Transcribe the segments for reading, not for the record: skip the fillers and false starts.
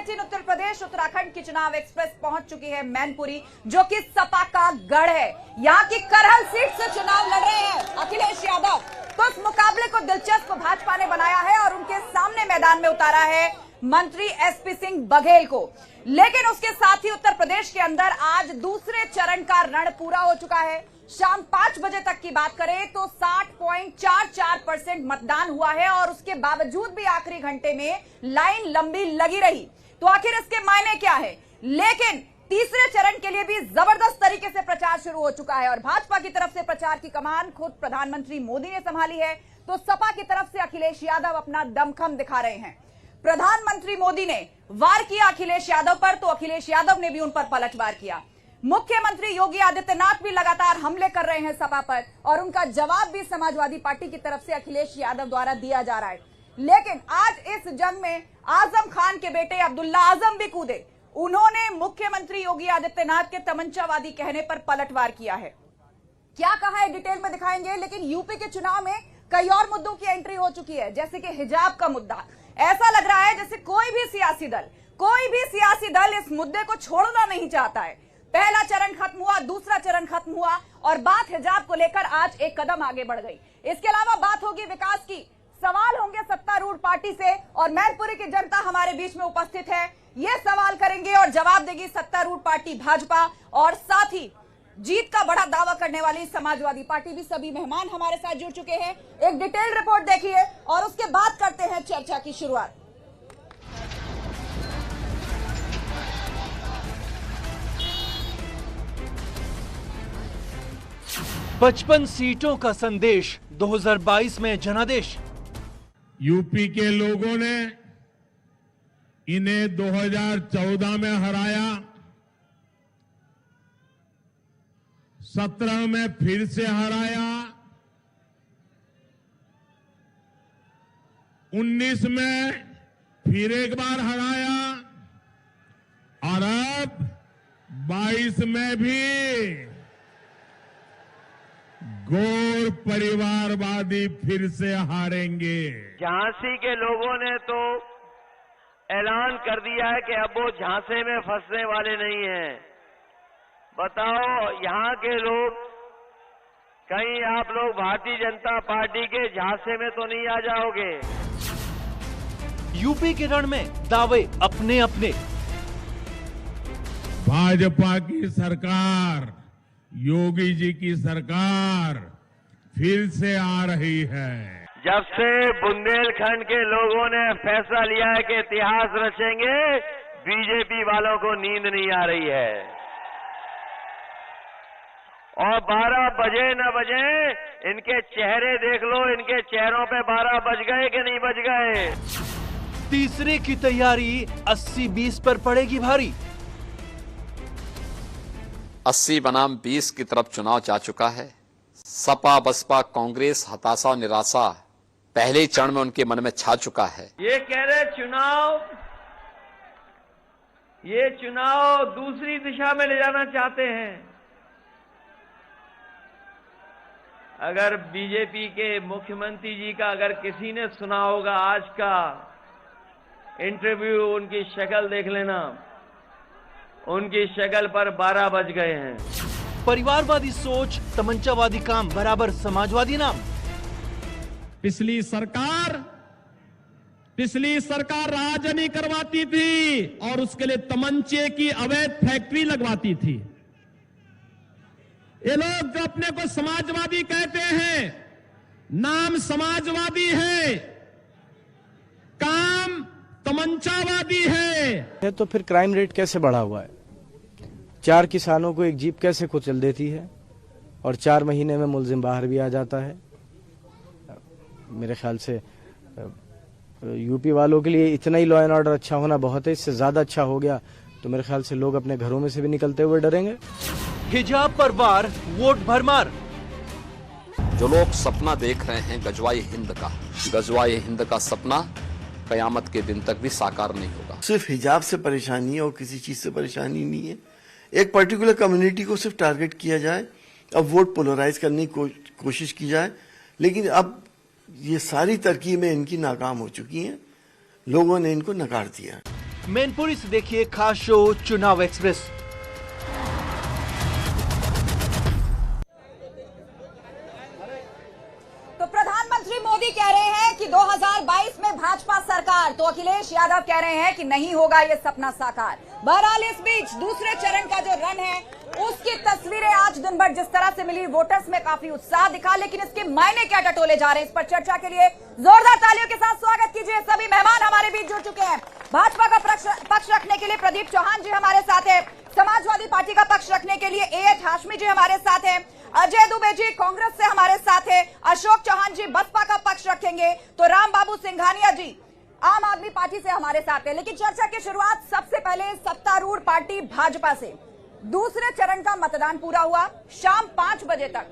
Met in Uttar Pradesh Uttarakhand की चुनाव express पहुंच चुकी है मैनपुरी, जो कि सपा का गढ़ है। यहाँ की करहल सीट से चुनाव लड़ रहे हैं अखिलेश यादव। तो इस मुकाबले को दिलचस्प भाजपा ने बनाया है और उनके सामने मैदान में उतारा है मंत्री एसपी सिंह बघेल को। लेकिन उसके साथ ही उत्तर प्रदेश के अंदर आज दूसरे चरण का रण पूरा हो चुका है। शाम 5 बजे तक की बात करें तो 60.44% मतदान हुआ है और उसके बावजूद भी आखिरी घंटे में लाइन लंबी लगी रही। तो आखिर इसके मायने क्या है? लेकिन तीसरे चरण के लिए भी जबरदस्त तरीके से प्रचार शुरू हो चुका है और भाजपा की तरफ से प्रचार की कमान खुद प्रधानमंत्री मोदी ने संभाली है। तो सपा की तरफ से अखिलेश यादव अपना दमखम दिखा रहे हैं। प्रधानमंत्री मोदी ने वार किया अखिलेश यादव पर, तो अखिलेश यादव ने भी उन पर पलटवार किया। मुख्यमंत्री योगी आदित्यनाथ भी लगातार हमले कर रहे हैं सपा पर और उनका जवाब भी समाजवादी पार्टी की तरफ से अखिलेश यादव द्वारा दिया जा रहा है। लेकिन आज इस जंग में आजम खान के बेटे अब्दुल्ला आजम भी कूदे। उन्होंने मुख्यमंत्री योगी आदित्यनाथ के तमंचावादी कहने पर पलटवार किया है। क्या कहा है डिटेल में दिखाएंगे, लेकिन यूपी के चुनाव में कई और मुद्दों की एंट्री हो चुकी है, जैसे कि हिजाब का मुद्दा। ऐसा लग रहा है जैसे कोई भी सियासी दल इस मुद्दे को छोड़ना नहीं चाहता है। पहला चरण खत्म हुआ, दूसरा चरण खत्म हुआ और बात हिजाब को लेकर आज एक कदम आगे बढ़ गई। इसके अलावा बात होगी विकास की, सवाल होंगे सत्तारूढ़ पार्टी से और मैनपुरी की जनता हमारे बीच में उपस्थित है। ये सवाल करेंगे और जवाब देगी सत्तारूढ़ पार्टी भाजपा और साथ ही जीत का बड़ा दावा करने वाली समाजवादी पार्टी भी। सभी मेहमान हमारे साथ जुड़ चुके हैं। एक डिटेल रिपोर्ट देखिए और उसके बाद करते हैं चर्चा की शुरुआत। 55 सीटों का संदेश 2022 में जनादेश। यूपी के लोगों ने इन्हें 2014 में हराया, 17 में फिर से हराया, 19 में फिर एक बार हराया और अब 22 में भी गौर परिवारवादी फिर से हारेंगे। झांसी के लोगों ने तो ऐलान कर दिया है कि अब वो झांसे में फंसने वाले नहीं हैं। बताओ यहाँ के लोग, कहीं आप लोग भारतीय जनता पार्टी के झांसे में तो नहीं आ जाओगे? यूपी के रण में दावे अपने अपने। भाजपा की सरकार, योगी जी की सरकार फिर से आ रही है। जब से बुंदेलखंड के लोगों ने फैसला लिया है कि इतिहास रचेंगे, बीजेपी वालों को नींद नहीं आ रही है। और 12 बजे न बजे इनके चेहरे देख लो, इनके चेहरों पे 12 बज गए कि नहीं बज गए। तीसरे की तैयारी 80-20 पर पड़ेगी भारी। 80 बनाम 20 की तरफ चुनाव जा चुका है। सपा बसपा कांग्रेस हताशा और निराशा पहले ही चरण में उनके मन में छा चुका है। ये कह रहे ये चुनाव दूसरी दिशा में ले जाना चाहते हैं। अगर बीजेपी के मुख्यमंत्री जी का अगर किसी ने सुना होगा आज का इंटरव्यू, उनकी शक्ल देख लेना, उनकी शक्ल पर 12 बज गए हैं। परिवारवादी सोच, तमंचावादी काम बराबर समाजवादी नाम। पिछली सरकार राजनी करवाती थी और उसके लिए तमंचे की अवैध फैक्ट्री लगवाती थी। ये लोग जो अपने को समाजवादी कहते हैं, नाम समाजवादी है, काम तमंचावादी है। तो फिर क्राइम रेट कैसे बढ़ा हुआ है? 4 किसानों को एक जीप कैसे कुचल देती है और 4 महीने में मुलजिम बाहर भी आ जाता है। मेरे ख्याल से यूपी वालों के लिए इतना ही लॉ एंड ऑर्डर अच्छा होना बहुत है। इससे ज्यादा अच्छा हो गया तो मेरे ख्याल से लोग अपने घरों में से भी निकलते हुए डरेंगे। हिजाब पर वार, वोट भरमार। जो लोग सपना देख रहे हैं गजवाई हिंद का सपना कयामत के दिन तक भी साकार नहीं होगा। सिर्फ हिजाब से परेशानी है और किसी चीज से परेशानी नहीं है। एक पर्टिकुलर कम्युनिटी को सिर्फ टारगेट किया जाए, अब वोट पोलराइज करने की कोशिश की जाए, लेकिन अब ये सारी तरकीबें इनकी नाकाम हो चुकी हैं। लोगों ने इनको नकार दिया। मैनपुरी से देखिए खास शो चुनाव एक्सप्रेस। तो प्रधानमंत्री मोदी कह रहे हैं कि 2022 में भाजपा सरकार, तो अखिलेश यादव कह रहे हैं कि नहीं होगा ये सपना साकार। बहरहाल इस बीच दूसरे चरण का जो रन है उसकी तस्वीरें आज दिन भर जिस तरह से मिली, वोटर्स में काफी उत्साह दिखा, लेकिन इसके मायने क्या टटोले जा रहे हैं, इस पर चर्चा के लिए जोरदार तालियों के साथ स्वागत कीजिए। सभी मेहमान हमारे बीच जुड़ चुके हैं। भाजपा का पक्ष रखने के लिए प्रदीप चौहान जी हमारे साथ है, समाजवादी पार्टी का पक्ष रखने के लिए एएच हाशमी जी हमारे साथ है, अजय दुबे जी कांग्रेस से हमारे साथ है, अशोक चौहान जी बसपा का पक्ष रखेंगे, तो राम बाबू सिंघानिया जी आम आदमी पार्टी से हमारे साथ है। लेकिन चर्चा की शुरुआत सबसे पहले सत्तारूढ़ पार्टी भाजपा से। दूसरे चरण का मतदान पूरा हुआ, शाम 5 बजे तक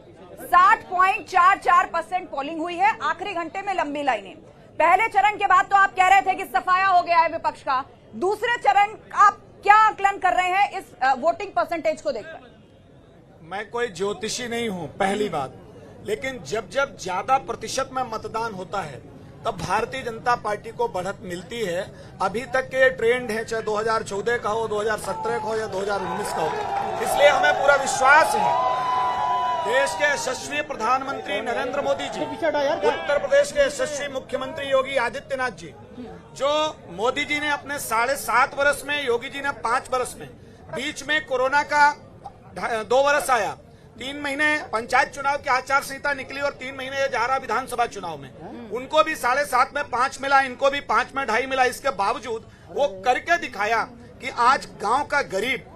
60.44% पोलिंग हुई है, आखिरी घंटे में लंबी लाइनें। पहले चरण के बाद तो आप कह रहे थे कि सफाया हो गया है विपक्ष का, दूसरे चरण आप क्या आकलन कर रहे हैं इस वोटिंग परसेंटेज को देखकर? मैं कोई ज्योतिषी नहीं हूं, पहली बात, लेकिन जब जब ज्यादा प्रतिशत में मतदान होता है तब भारतीय जनता पार्टी को बढ़त मिलती है। अभी तक के ट्रेंड है, चाहे 2014 का हो, 2017 का हो या 2019 का हो, इसलिए हमें पूरा विश्वास है देश के यशस्वी प्रधानमंत्री नरेंद्र मोदी जी, उत्तर प्रदेश के यशस्वी मुख्यमंत्री योगी आदित्यनाथ जी, जो मोदी जी ने अपने 7.5 वर्ष में, योगी जी ने 5 वर्ष में, बीच में कोरोना का 2 वर्ष आया, 3 महीने पंचायत चुनाव की आचार संहिता निकली और 3 महीने ये जा रहा विधानसभा चुनाव में, उनको भी 7.5 में 5 मिला, इनको भी 5 में 2.5 मिला। इसके बावजूद वो करके दिखाया कि आज गांव का गरीब,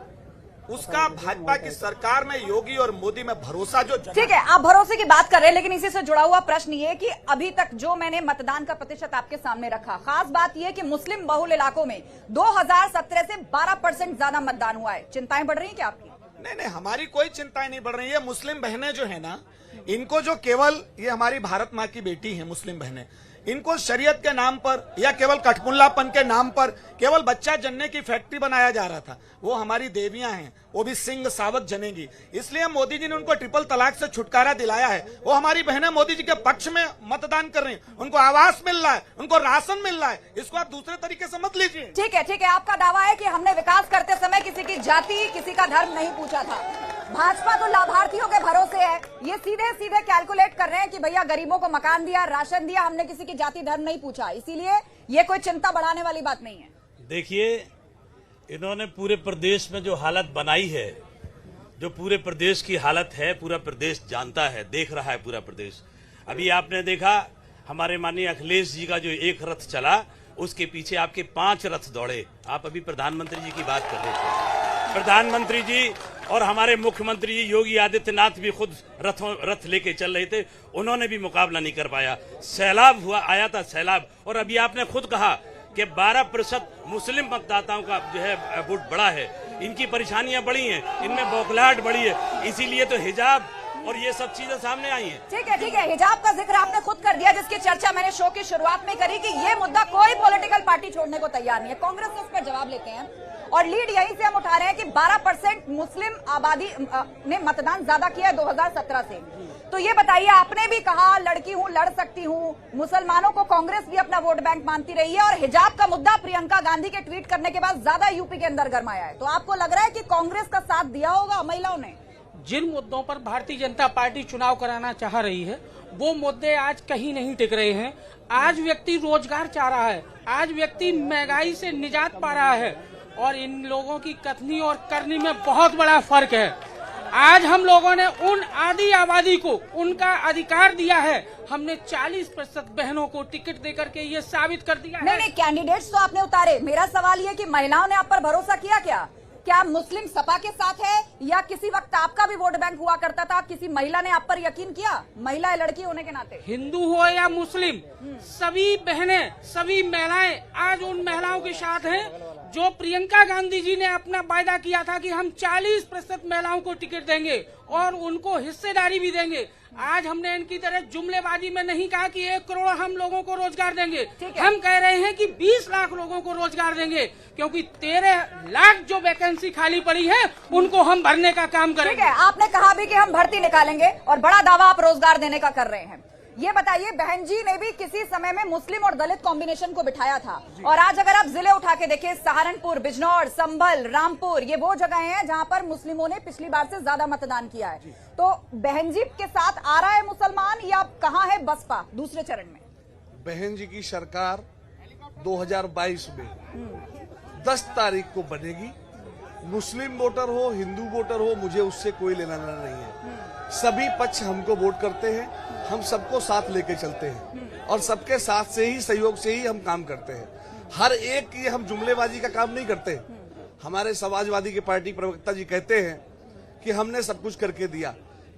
उसका भाजपा की सरकार में, योगी और मोदी में भरोसा जो। ठीक है, आप भरोसे की बात कर रहे हैं, लेकिन इसी से जुड़ा हुआ प्रश्न ये कि अभी तक जो मैंने मतदान का प्रतिशत आपके सामने रखा, खास बात यह कि मुस्लिम बहुल इलाकों में 2017 से 12% ज्यादा मतदान हुआ है। चिंताएं बढ़ रही हैं क्या आपकी? नहीं, हमारी कोई चिंताएं नहीं बढ़ रही है। मुस्लिम बहनें जो है ना, इनको जो केवल, ये हमारी भारत माँ की बेटी है मुस्लिम बहनें, इनको शरीयत के नाम पर या केवल कठपुल्लापन के नाम पर केवल बच्चा जनने की फैक्ट्री बनाया जा रहा था। वो हमारी देवियां हैं, वो भी सिंह सावक जनेंगी। इसलिए मोदी जी ने उनको ट्रिपल तलाक से छुटकारा दिलाया है। वो हमारी बहनें मोदी जी के पक्ष में मतदान कर रही हैं, उनको आवास मिल रहा है, उनको राशन मिल रहा है। इसको आप दूसरे तरीके से मत लीजिए। ठीक है, आपका दावा है कि हमने विकास करते समय किसी की जाति, किसी का धर्म नहीं पूछा था। भाजपा तो लाभार्थियों के भरोसे है, ये सीधे सीधे कैलकुलेट कर रहे हैं कि भैया गरीबों को मकान दिया, राशन दिया, हमने किसी की जाति धर्म नहीं पूछा, इसीलिए ये कोई चिंता बढ़ाने वाली बात नहीं है। देखिए, इन्होंने पूरे प्रदेश में जो हालत बनाई है, जो पूरे प्रदेश की हालत है, पूरा प्रदेश जानता है, देख रहा है पूरा प्रदेश। अभी आपने देखा हमारे माननीय अखिलेश जी का जो एक रथ चला, उसके पीछे आपके 5 रथ दौड़े। आप अभी प्रधानमंत्री जी की बात कर रहे थे, प्रधानमंत्री जी और हमारे मुख्यमंत्री जी योगी आदित्यनाथ भी खुद रथ लेके चल रहे थे, उन्होंने भी मुकाबला नहीं कर पाया। सैलाब हुआ, आया था सैलाब, और अभी आपने खुद कहा कि 12% मुस्लिम मतदाताओं का जो है वोट बढ़ा है। इनकी परेशानियां बढ़ी हैं, इनमें बौखलाहट बढ़ी है, इसीलिए तो हिजाब और ये सब चीजें सामने आई हैं। ठीक है, हिजाब का जिक्र आपने खुद कर दिया, जिसकी चर्चा मैंने शो की शुरुआत में करी कि ये मुद्दा कोई पॉलिटिकल पार्टी छोड़ने को तैयार नहीं है। कांग्रेस ने इस पर जवाब लेते हैं और लीड यहीं से हम उठा रहे हैं कि 12% मुस्लिम आबादी ने मतदान ज्यादा किया है 2017 से। तो ये बताइए, आपने भी कहा लड़की हूं, लड़ सकती हूं, मुसलमानों को कांग्रेस भी अपना वोट बैंक मानती रही है, और हिजाब का मुद्दा प्रियंका गांधी के ट्वीट करने के बाद ज्यादा यूपी के अंदर गरमाया है। तो आपको लग रहा है कि कांग्रेस का साथ दिया होगा महिलाओं ने? जिन मुद्दों पर भारतीय जनता पार्टी चुनाव कराना चाह रही है, वो मुद्दे आज कहीं नहीं टिक रहे हैं। आज व्यक्ति रोजगार चाह रहा है, आज व्यक्ति महंगाई से निजात पा रहा है, और इन लोगों की कथनी और करनी में बहुत बड़ा फर्क है। आज हम लोगों ने उन आधी आबादी को उनका अधिकार दिया है। हमने 40% बहनों को टिकट देकर के ये साबित कर दिया है। नहीं, कैंडिडेट्स तो आपने उतारे। मेरा सवाल ये कि महिलाओं ने आप पर भरोसा किया क्या मुस्लिम सपा के साथ है, या किसी वक्त आपका भी वोट बैंक हुआ करता था, किसी महिला ने आप पर यकीन किया, महिला लड़की होने के नाते? हिंदू हो या मुस्लिम, सभी बहनें, सभी महिलाएं आज उन महिलाओं के साथ हैं जो प्रियंका गांधी जी ने अपना वायदा किया था कि हम 40% महिलाओं को टिकट देंगे और उनको हिस्सेदारी भी देंगे। आज हमने इनकी तरह जुमलेबाजी में नहीं कहा कि 1 करोड़ हम लोगों को रोजगार देंगे, हम कह रहे हैं कि 20 लाख लोगों को रोजगार देंगे, क्योंकि 13 लाख जो वैकेंसी खाली पड़ी है उनको हम भरने का काम करेंगे। ठीक है, आपने कहा भी कि हम भर्ती निकालेंगे और बड़ा दावा आप रोजगार देने का कर रहे हैं। ये बताइए, बहन जी ने भी किसी समय में मुस्लिम और दलित कॉम्बिनेशन को बिठाया था, और आज अगर आप जिले उठा के देखें, सहारनपुर, बिजनौर, संभल, रामपुर, ये वो जगह हैं जहां पर मुस्लिमों ने पिछली बार से ज्यादा मतदान किया है। तो बहन जी के साथ आ रहा है मुसलमान, या कहां है बसपा दूसरे चरण में? बहन जी की सरकार 2022 में 10 तारीख को बनेगी। मुस्लिम वोटर हो, हिंदू वोटर हो, मुझे उससे कोई लेना देना नहीं है। सभी पक्ष हमको वोट करते हैं, हम सबको साथ लेके चलते हैं और सबके साथ से ही, सहयोग से ही हम काम करते हैं। हर एक की हम जुमलेबाजी का काम नहीं करते। हमारे समाजवादी के पार्टी प्रवक्ता जी कहते हैं कि हमने सब कुछ करके दिया।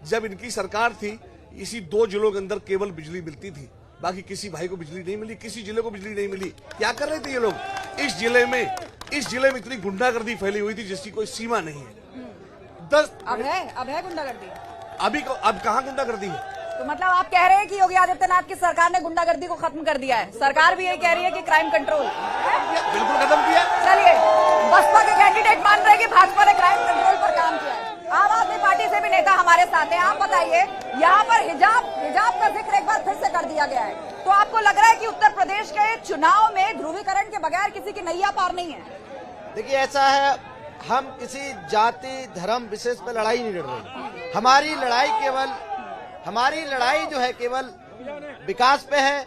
जब इनकी सरकार थी, इसी 2 जिलों के अंदर केवल बिजली मिलती थी, बाकी किसी भाई को बिजली नहीं मिली, किसी जिले को बिजली नहीं मिली। क्या कर रहे थे ये लोग? इस जिले में इतनी गुंडागर्दी फैली हुई थी जिसकी कोई सीमा नहीं है। अब है गुंडागर्दी? अब कहाँ गुंडागर्दी है? तो मतलब आप कह रहे हैं कि योगी आदित्यनाथ की सरकार ने गुंडागर्दी को खत्म कर दिया है। सरकार भी यही कह रही है कि क्राइम कंट्रोल बिल्कुल खत्म किया। चलिए, बसपा के कैंडिडेट मान रहे हैं कि भाजपा ने क्राइम कंट्रोल पर काम किया है। आम आदमी पार्टी से भी नेता हमारे साथ हैं। आप बताइए, यहाँ पर हिजाब का जिक्र एक बार फिर से कर दिया गया है, तो आपको लग रहा है कि उत्तर प्रदेश के चुनाव में ध्रुवीकरण के बगैर किसी की नैया पार नहीं है? देखिए, ऐसा है, हम किसी जाति धर्म विशेष पर लड़ाई नहीं लड़ रहे। हमारी लड़ाई जो है केवल विकास पे है।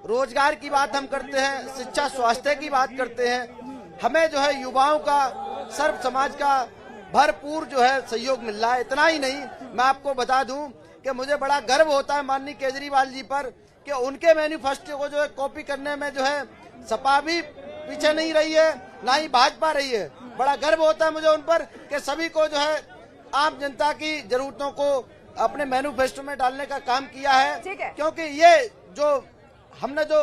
रोजगार की बात हम करते हैं, शिक्षा स्वास्थ्य की बात करते हैं। हमें जो है युवाओं का, सर्व समाज का भरपूर जो है सहयोग मिल रहा है। इतना ही नहीं, मैं आपको बता दूं कि मुझे बड़ा गर्व होता है माननीय केजरीवाल जी पर कि उनके मैनिफेस्टो को जो है कॉपी करने में जो है सपा भी पीछे नहीं रही है, ना ही भाजपा रही है। बड़ा गर्व होता है मुझे उन पर कि सभी को जो है आम जनता की जरूरतों को अपने मैनिफेस्टो में डालने का काम किया है। ठीक है, क्योंकि ये जो हमने जो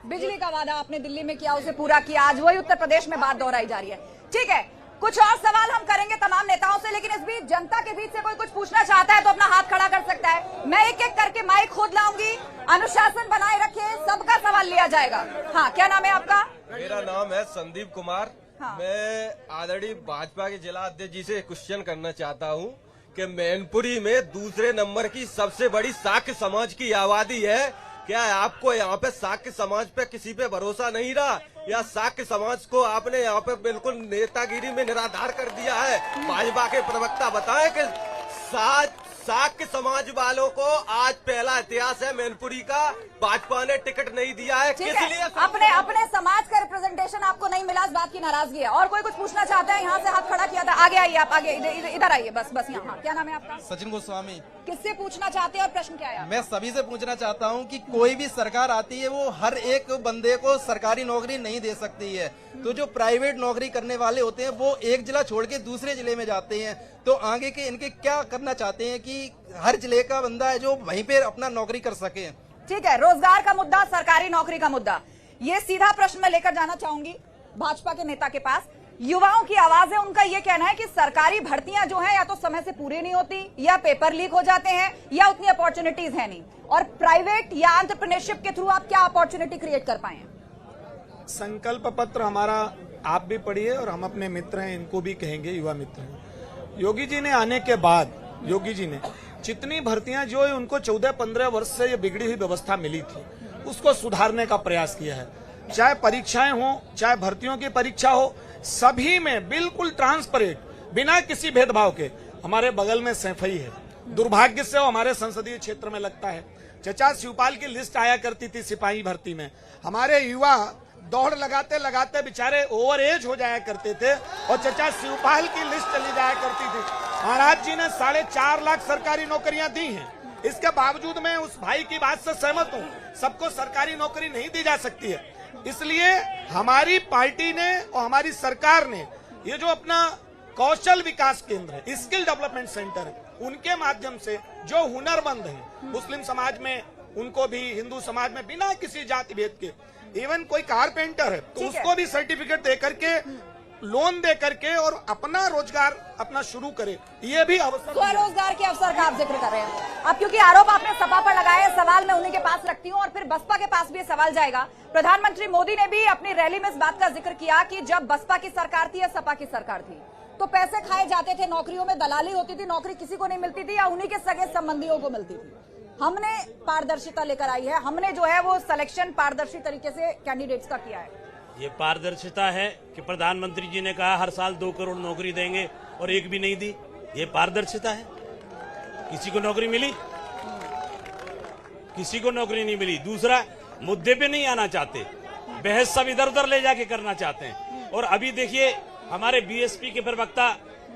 बिजली का वादा आपने दिल्ली में किया, उसे पूरा किया। आज वही उत्तर प्रदेश में बात दोहराई जा रही है। ठीक है, कुछ और सवाल हम करेंगे तमाम नेताओं से, लेकिन इस बीच जनता के बीच से कोई कुछ पूछना चाहता है तो अपना हाथ खड़ा कर सकता है। मैं एक एक करके माइक खुद लाऊंगी। अनुशासन बनाए रखिए, सबका सवाल लिया जाएगा। हाँ, क्या नाम है आपका? मेरा नाम है संदीप कुमार। हाँ। मैं आदरणीय भाजपा के जिला अध्यक्ष जी से क्वेश्चन करना चाहता हूं कि मैनपुरी में दूसरे नंबर की सबसे बड़ी शाक्य समाज की आबादी है। क्या आपको यहाँ पे शाक्य समाज पे किसी पे भरोसा नहीं रहा, या शाक्य समाज को आपने यहाँ पे बिल्कुल नेतागिरी में निराधार कर दिया है? भाजपा के प्रवक्ता बताएं कि शाक्य समाज वालों को आज पहला इतिहास है मैनपुरी का, भाजपा ने टिकट नहीं दिया है। किस लिए? अपने समाज का रिप्रेजेंटेशन आपको नहीं मिला, इस बात की नाराजगी है। और कोई कुछ पूछना चाहता है? यहाँ से हाथ खड़ा किया था। आगे आइए, आप आगे इधर आइए, बस यहाँ। क्या नाम है आपका? सचिन गोस्वामी। किससे पूछना चाहते हैं और प्रश्न क्या है? मैं सभी से पूछना चाहता हूं कि कोई भी सरकार आती है वो हर एक बंदे को सरकारी नौकरी नहीं दे सकती है। तो जो प्राइवेट नौकरी करने वाले होते हैं वो एक जिला छोड़ के दूसरे जिले में जाते हैं। तो आगे के इनके क्या करना चाहते हैं कि हर जिले का बंदा है जो वहीं पे अपना नौकरी कर सके? ठीक है, रोजगार का मुद्दा, सरकारी नौकरी का मुद्दा, ये सीधा प्रश्न मैं लेकर जाना चाहूंगी भाजपा के नेता के पास। युवाओं की आवाज है, उनका ये कहना है कि सरकारी भर्तियां जो है या तो समय से पूरी नहीं होती, या पेपर लीक हो जाते हैं, या उतनी अपॉर्चुनिटीज है नहीं। और प्राइवेट या एंटरप्रेन्योरशिप के थ्रू आप क्या अपॉर्चुनिटी क्रिएट कर पाए? संकल्प पत्र हमारा आप भी पढ़िए, और हम अपने मित्र हैं इनको भी कहेंगे, युवा मित्र हैं। योगी जी ने आने के बाद योगी जी ने जितनी भर्तियां जो है उनको 14-15 वर्ष से ये बिगड़ी हुई व्यवस्था मिली थी, उसको सुधारने का प्रयास किया है। चाहे परीक्षाएं हो, चाहे भर्तियों की परीक्षा हो, सभी में बिल्कुल ट्रांसपेरेंट, बिना किसी भेदभाव के। हमारे बगल में सैफई है, दुर्भाग्य से वो हमारे संसदीय क्षेत्र में लगता है। चचा शिवपाल की लिस्ट आया करती थी सिपाही भर्ती में, हमारे युवा दौड़ लगाते लगाते बेचारे ओवर एज हो जाया करते थे, और चचा शिवपाल की लिस्ट चली जाया करती थी। महाराज जी ने 4.5 लाख सरकारी नौकरियां दी हैं। इसके बावजूद मैं उस भाई की बात से सहमत हूं, सबको सरकारी नौकरी नहीं दी जा सकती है। इसलिए हमारी पार्टी ने और हमारी सरकार ने ये जो अपना कौशल विकास केंद्र है, स्किल डेवलपमेंट सेंटर है, उनके माध्यम से जो हुनरमंद हैं, मुस्लिम समाज में उनको भी, हिंदू समाज में, बिना किसी जाति भेद के, इवन कोई कारपेंटर है तो उसको भी सर्टिफिकेट दे करके, लोन दे करके और अपना रोजगार अपना शुरू करे, ये भी अवसर, स्वरोजगार के अवसर का आप जिक्र कर रहे हैं। अब क्योंकि आरोप आपने सपा पर लगाया है, सवाल मैं उन्हीं के पास रखती हूँ और फिर बसपा के पास भी ये सवाल जाएगा। प्रधानमंत्री मोदी ने भी अपनी रैली में इस बात का जिक्र किया कि जब बसपा की सरकार थी या सपा की सरकार थी तो पैसे खाए जाते थे, नौकरियों में दलाली होती थी, नौकरी किसी को नहीं मिलती थी या उन्हीं के सगे संबंधियों को मिलती थी। हमने पारदर्शिता लेकर आई है, हमने जो है वो सिलेक्शन पारदर्शी तरीके से कैंडिडेट्स का किया है। ये पारदर्शिता है कि प्रधानमंत्री जी ने कहा हर साल 2 करोड़ नौकरी देंगे और एक भी नहीं दी। ये पारदर्शिता है। किसी को नौकरी मिली? किसी को नौकरी नहीं मिली। दूसरा, मुद्दे पे नहीं आना चाहते, बहस सब इधर उधर ले जाके करना चाहते हैं। और अभी देखिए हमारे बीएसपी के प्रवक्ता,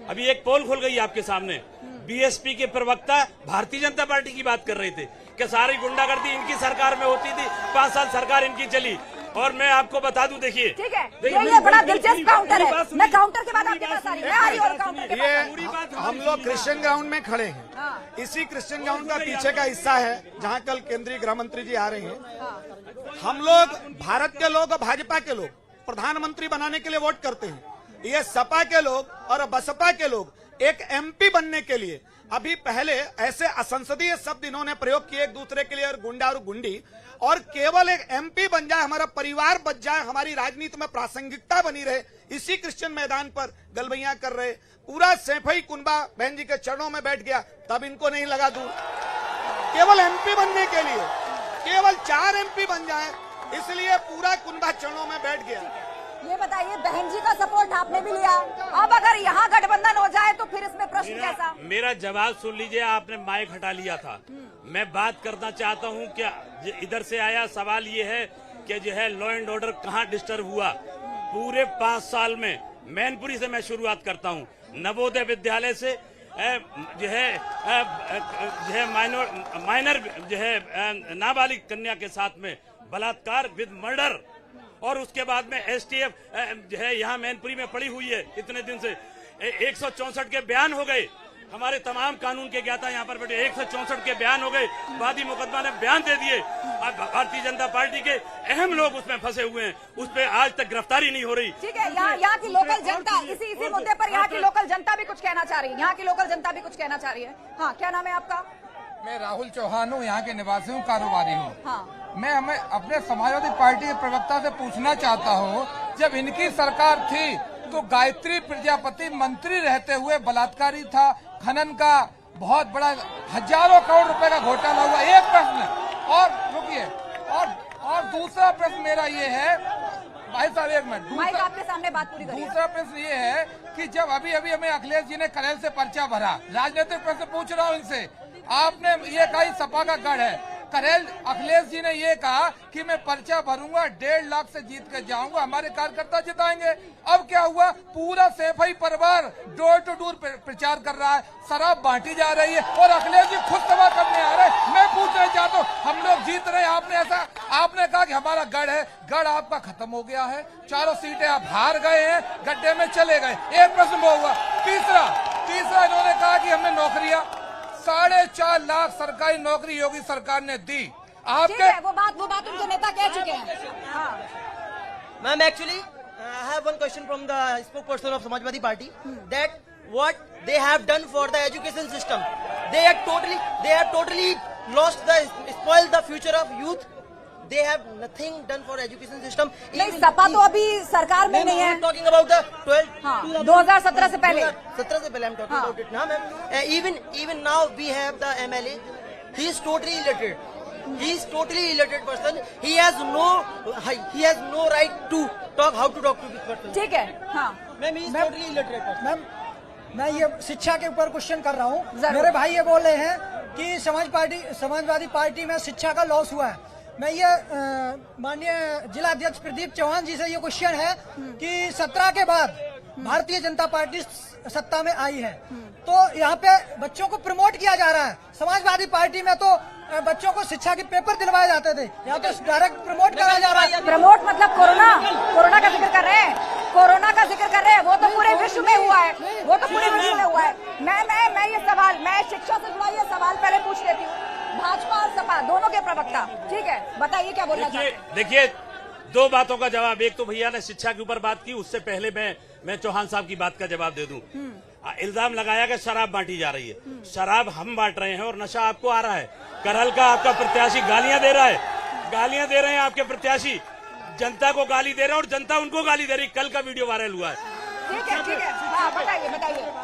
अभी एक पोल खुल गई आपके सामने, बीएसपी के प्रवक्ता भारतीय जनता पार्टी की बात कर रहे थे कि सारी गुंडागर्दी इनकी सरकार में होती थी, 5 साल सरकार इनकी चली। और मैं आपको बता दूं, देखिए ठीक है, ये बड़ा दिलचस्प काउंटर है। मैं काउंटर के बाद आपके पास आ रही हूं और काउंटर के बाद हम लोग क्रिश्चियन ग्राउंड में खड़े हैं। इसी क्रिश्चियन ग्राउंड का पीछे का हिस्सा है जहां कल केंद्रीय गृह मंत्री जी आ रहे हैं। हम लोग, भारत के लोग और भाजपा के लोग प्रधानमंत्री बनाने के लिए वोट करते हैं। ये सपा के लोग और बसपा के लोग एक एमपी बनने के लिए अभी पहले ऐसे असंसदीय शब्द इन्होंने प्रयोग किए एक दूसरे के लिए, और गुंडा और गुंडी, और केवल एक एमपी बन जाए, हमारा परिवार बच जाए, हमारी राजनीति में प्रासंगिकता बनी रहे, इसी क्रिश्चियन मैदान पर गलबैया कर रहे। पूरा सैफई कुनबा बहन जी के चरणों में बैठ गया, तब इनको नहीं लगा दूर। केवल एमपी बनने के लिए केवल 4 एमपी बन जाए, इसलिए पूरा कुनबा चरणों में बैठ गया। ये बताइए, बहन जी का सपोर्ट आपने भी लिया, अब अगर यहाँ गठबंधन हो जाए तो फिर इसमें प्रश्न कैसा? मेरा जवाब सुन लीजिए। आपने माइक हटा लिया था। मैं बात करना चाहता हूँ, क्या इधर से आया सवाल ये है कि जो है लॉ एंड ऑर्डर कहाँ डिस्टर्ब हुआ पूरे 5 साल में। मैनपुरी से मैं शुरुआत करता हूँ, नवोदय विद्यालय से जो है माइनर जो है नाबालिग कन्या के साथ में बलात्कार विद मर्डर, और उसके बाद में एसटीएफ जो है यहाँ मैनपुरी में पड़ी हुई है इतने दिन से। 164 के बयान हो गए, हमारे तमाम कानून के ज्ञाता यहाँ पर बैठे, 164 के बयान हो गए, वादी मुकदमा ने बयान दे दिए। भारतीय जनता पार्टी के अहम लोग उसमें फंसे हुए हैं, उस पर आज तक गिरफ्तारी नहीं हो रही। ठीक है, यहाँ की लोकल जनता, इसी मुद्दे पर यहाँ की लोकल जनता भी कुछ कहना चाह रही है। यहाँ की लोकल जनता भी कुछ कहना चाह रही है। हाँ, क्या नाम है आपका? मैं राहुल चौहान हूँ, यहाँ के निवासी हूँ, कारोबारी हूँ। हाँ। मैं अपने समाजवादी पार्टी के प्रवक्ता से पूछना चाहता हूँ, जब इनकी सरकार थी तो गायत्री प्रजापति मंत्री रहते हुए बलात्कारी था, खनन का बहुत बड़ा हजारों करोड़ रुपए का घोटाला हुआ। एक प्रश्न और रुकिए, और दूसरा प्रश्न मेरा ये है, भाई साहब एक मिनट, माइक आपके सामने बात पूरी करिए। दूसरा प्रश्न ये है कि जब अभी हमें अखिलेश जी ने करेल से पर्चा भरा, राजनीतिक प्रश्न पूछ रहा हूँ इनसे, आपने ये कहा सपा का गढ़ है, करेल अखिलेश जी ने ये कहा कि मैं पर्चा भरूंगा, 1.5 लाख से जीत कर जाऊंगा, हमारे कार्यकर्ता जिताएंगे। अब क्या हुआ, पूरा सैफई परिवार डोर टू डोर प्रचार कर रहा है, शराब बांटी जा रही है और अखिलेश जी खुद सभा करने आ रहे हैं। मैं पूछना चाहता हूँ, हम लोग जीत रहे हैं, आपने कहा कि हमारा गढ़ है, गढ़ आपका खत्म हो गया है, 4 सीटें आप हार गए हैं, गड्ढे में चले गए। एक प्रश्न वो हुआ। तीसरा इन्होंने कहा कि हमने नौकरियां 4.5 लाख सरकारी नौकरी योगी सरकार ने दी। आपके वो बात उनके नेता कह चुके हैं। Ma'am, actually I have one question from the spokesperson of Samajwadi party, that what they have done for the education system, they have totally lost spoiled the future of youth. They have nothing done for education system. नहीं, सपा तो अभी सरकार में नहीं है। Talking about the 2017 से पहले, 17 से पहले I'm talking about it now, ma'am. Even now we have the MLA. He is totally illiterate. He is totally illiterate person. He has no right to talk how to talk to this person. ठीक है, हाँ। Ma'am, he is totally illiterate person. Ma'am, मैं ये शिक्षा के ऊपर question कर रहा हूँ। मेरे भाई ये बोल रहे हैं कि समाजवादी पार्टी में शिक्षा का लॉस हुआ है। मैं ये माननीय जिला अध्यक्ष प्रदीप चौहान जी से ये क्वेश्चन है कि 17 के बाद भारतीय जनता पार्टी सत्ता में आई है, तो यहाँ पे बच्चों को प्रमोट किया जा रहा है। समाजवादी पार्टी में तो बच्चों को शिक्षा के पेपर दिलवाए जाते थे, यहाँ तो डायरेक्ट प्रमोट करा जा रहा है। प्रमोट मतलब कोरोना का जिक्र कर रहे हैं, कोरोना का जिक्र कर रहे हैं। वो तो पूरे विश्व में हुआ है, वो तो पूरे विश्व में हुआ है। मैं ये सवाल, मैं शिक्षा से जुड़ा ये सवाल पहले पूछ लेती हूँ, भाजपा और सपा दोनों के प्रवक्ता, ठीक है, बताइए क्या बोलना चाहते हैं। देखिए, 2 बातों का जवाब। एक तो भैया ने शिक्षा के ऊपर बात की, उससे पहले मैं चौहान साहब की बात का जवाब दे दूं। इल्जाम लगाया कि शराब बांटी जा रही है। शराब हम बांट रहे हैं और नशा आपको आ रहा है। करहल का आपका प्रत्याशी गालियां दे रहा है, गालियां दे रहे हैं आपके प्रत्याशी, जनता को गाली दे रहे हैं और जनता उनको गाली दे रही। कल का वीडियो वायरल हुआ है। ठीक है, हाँ बताइए।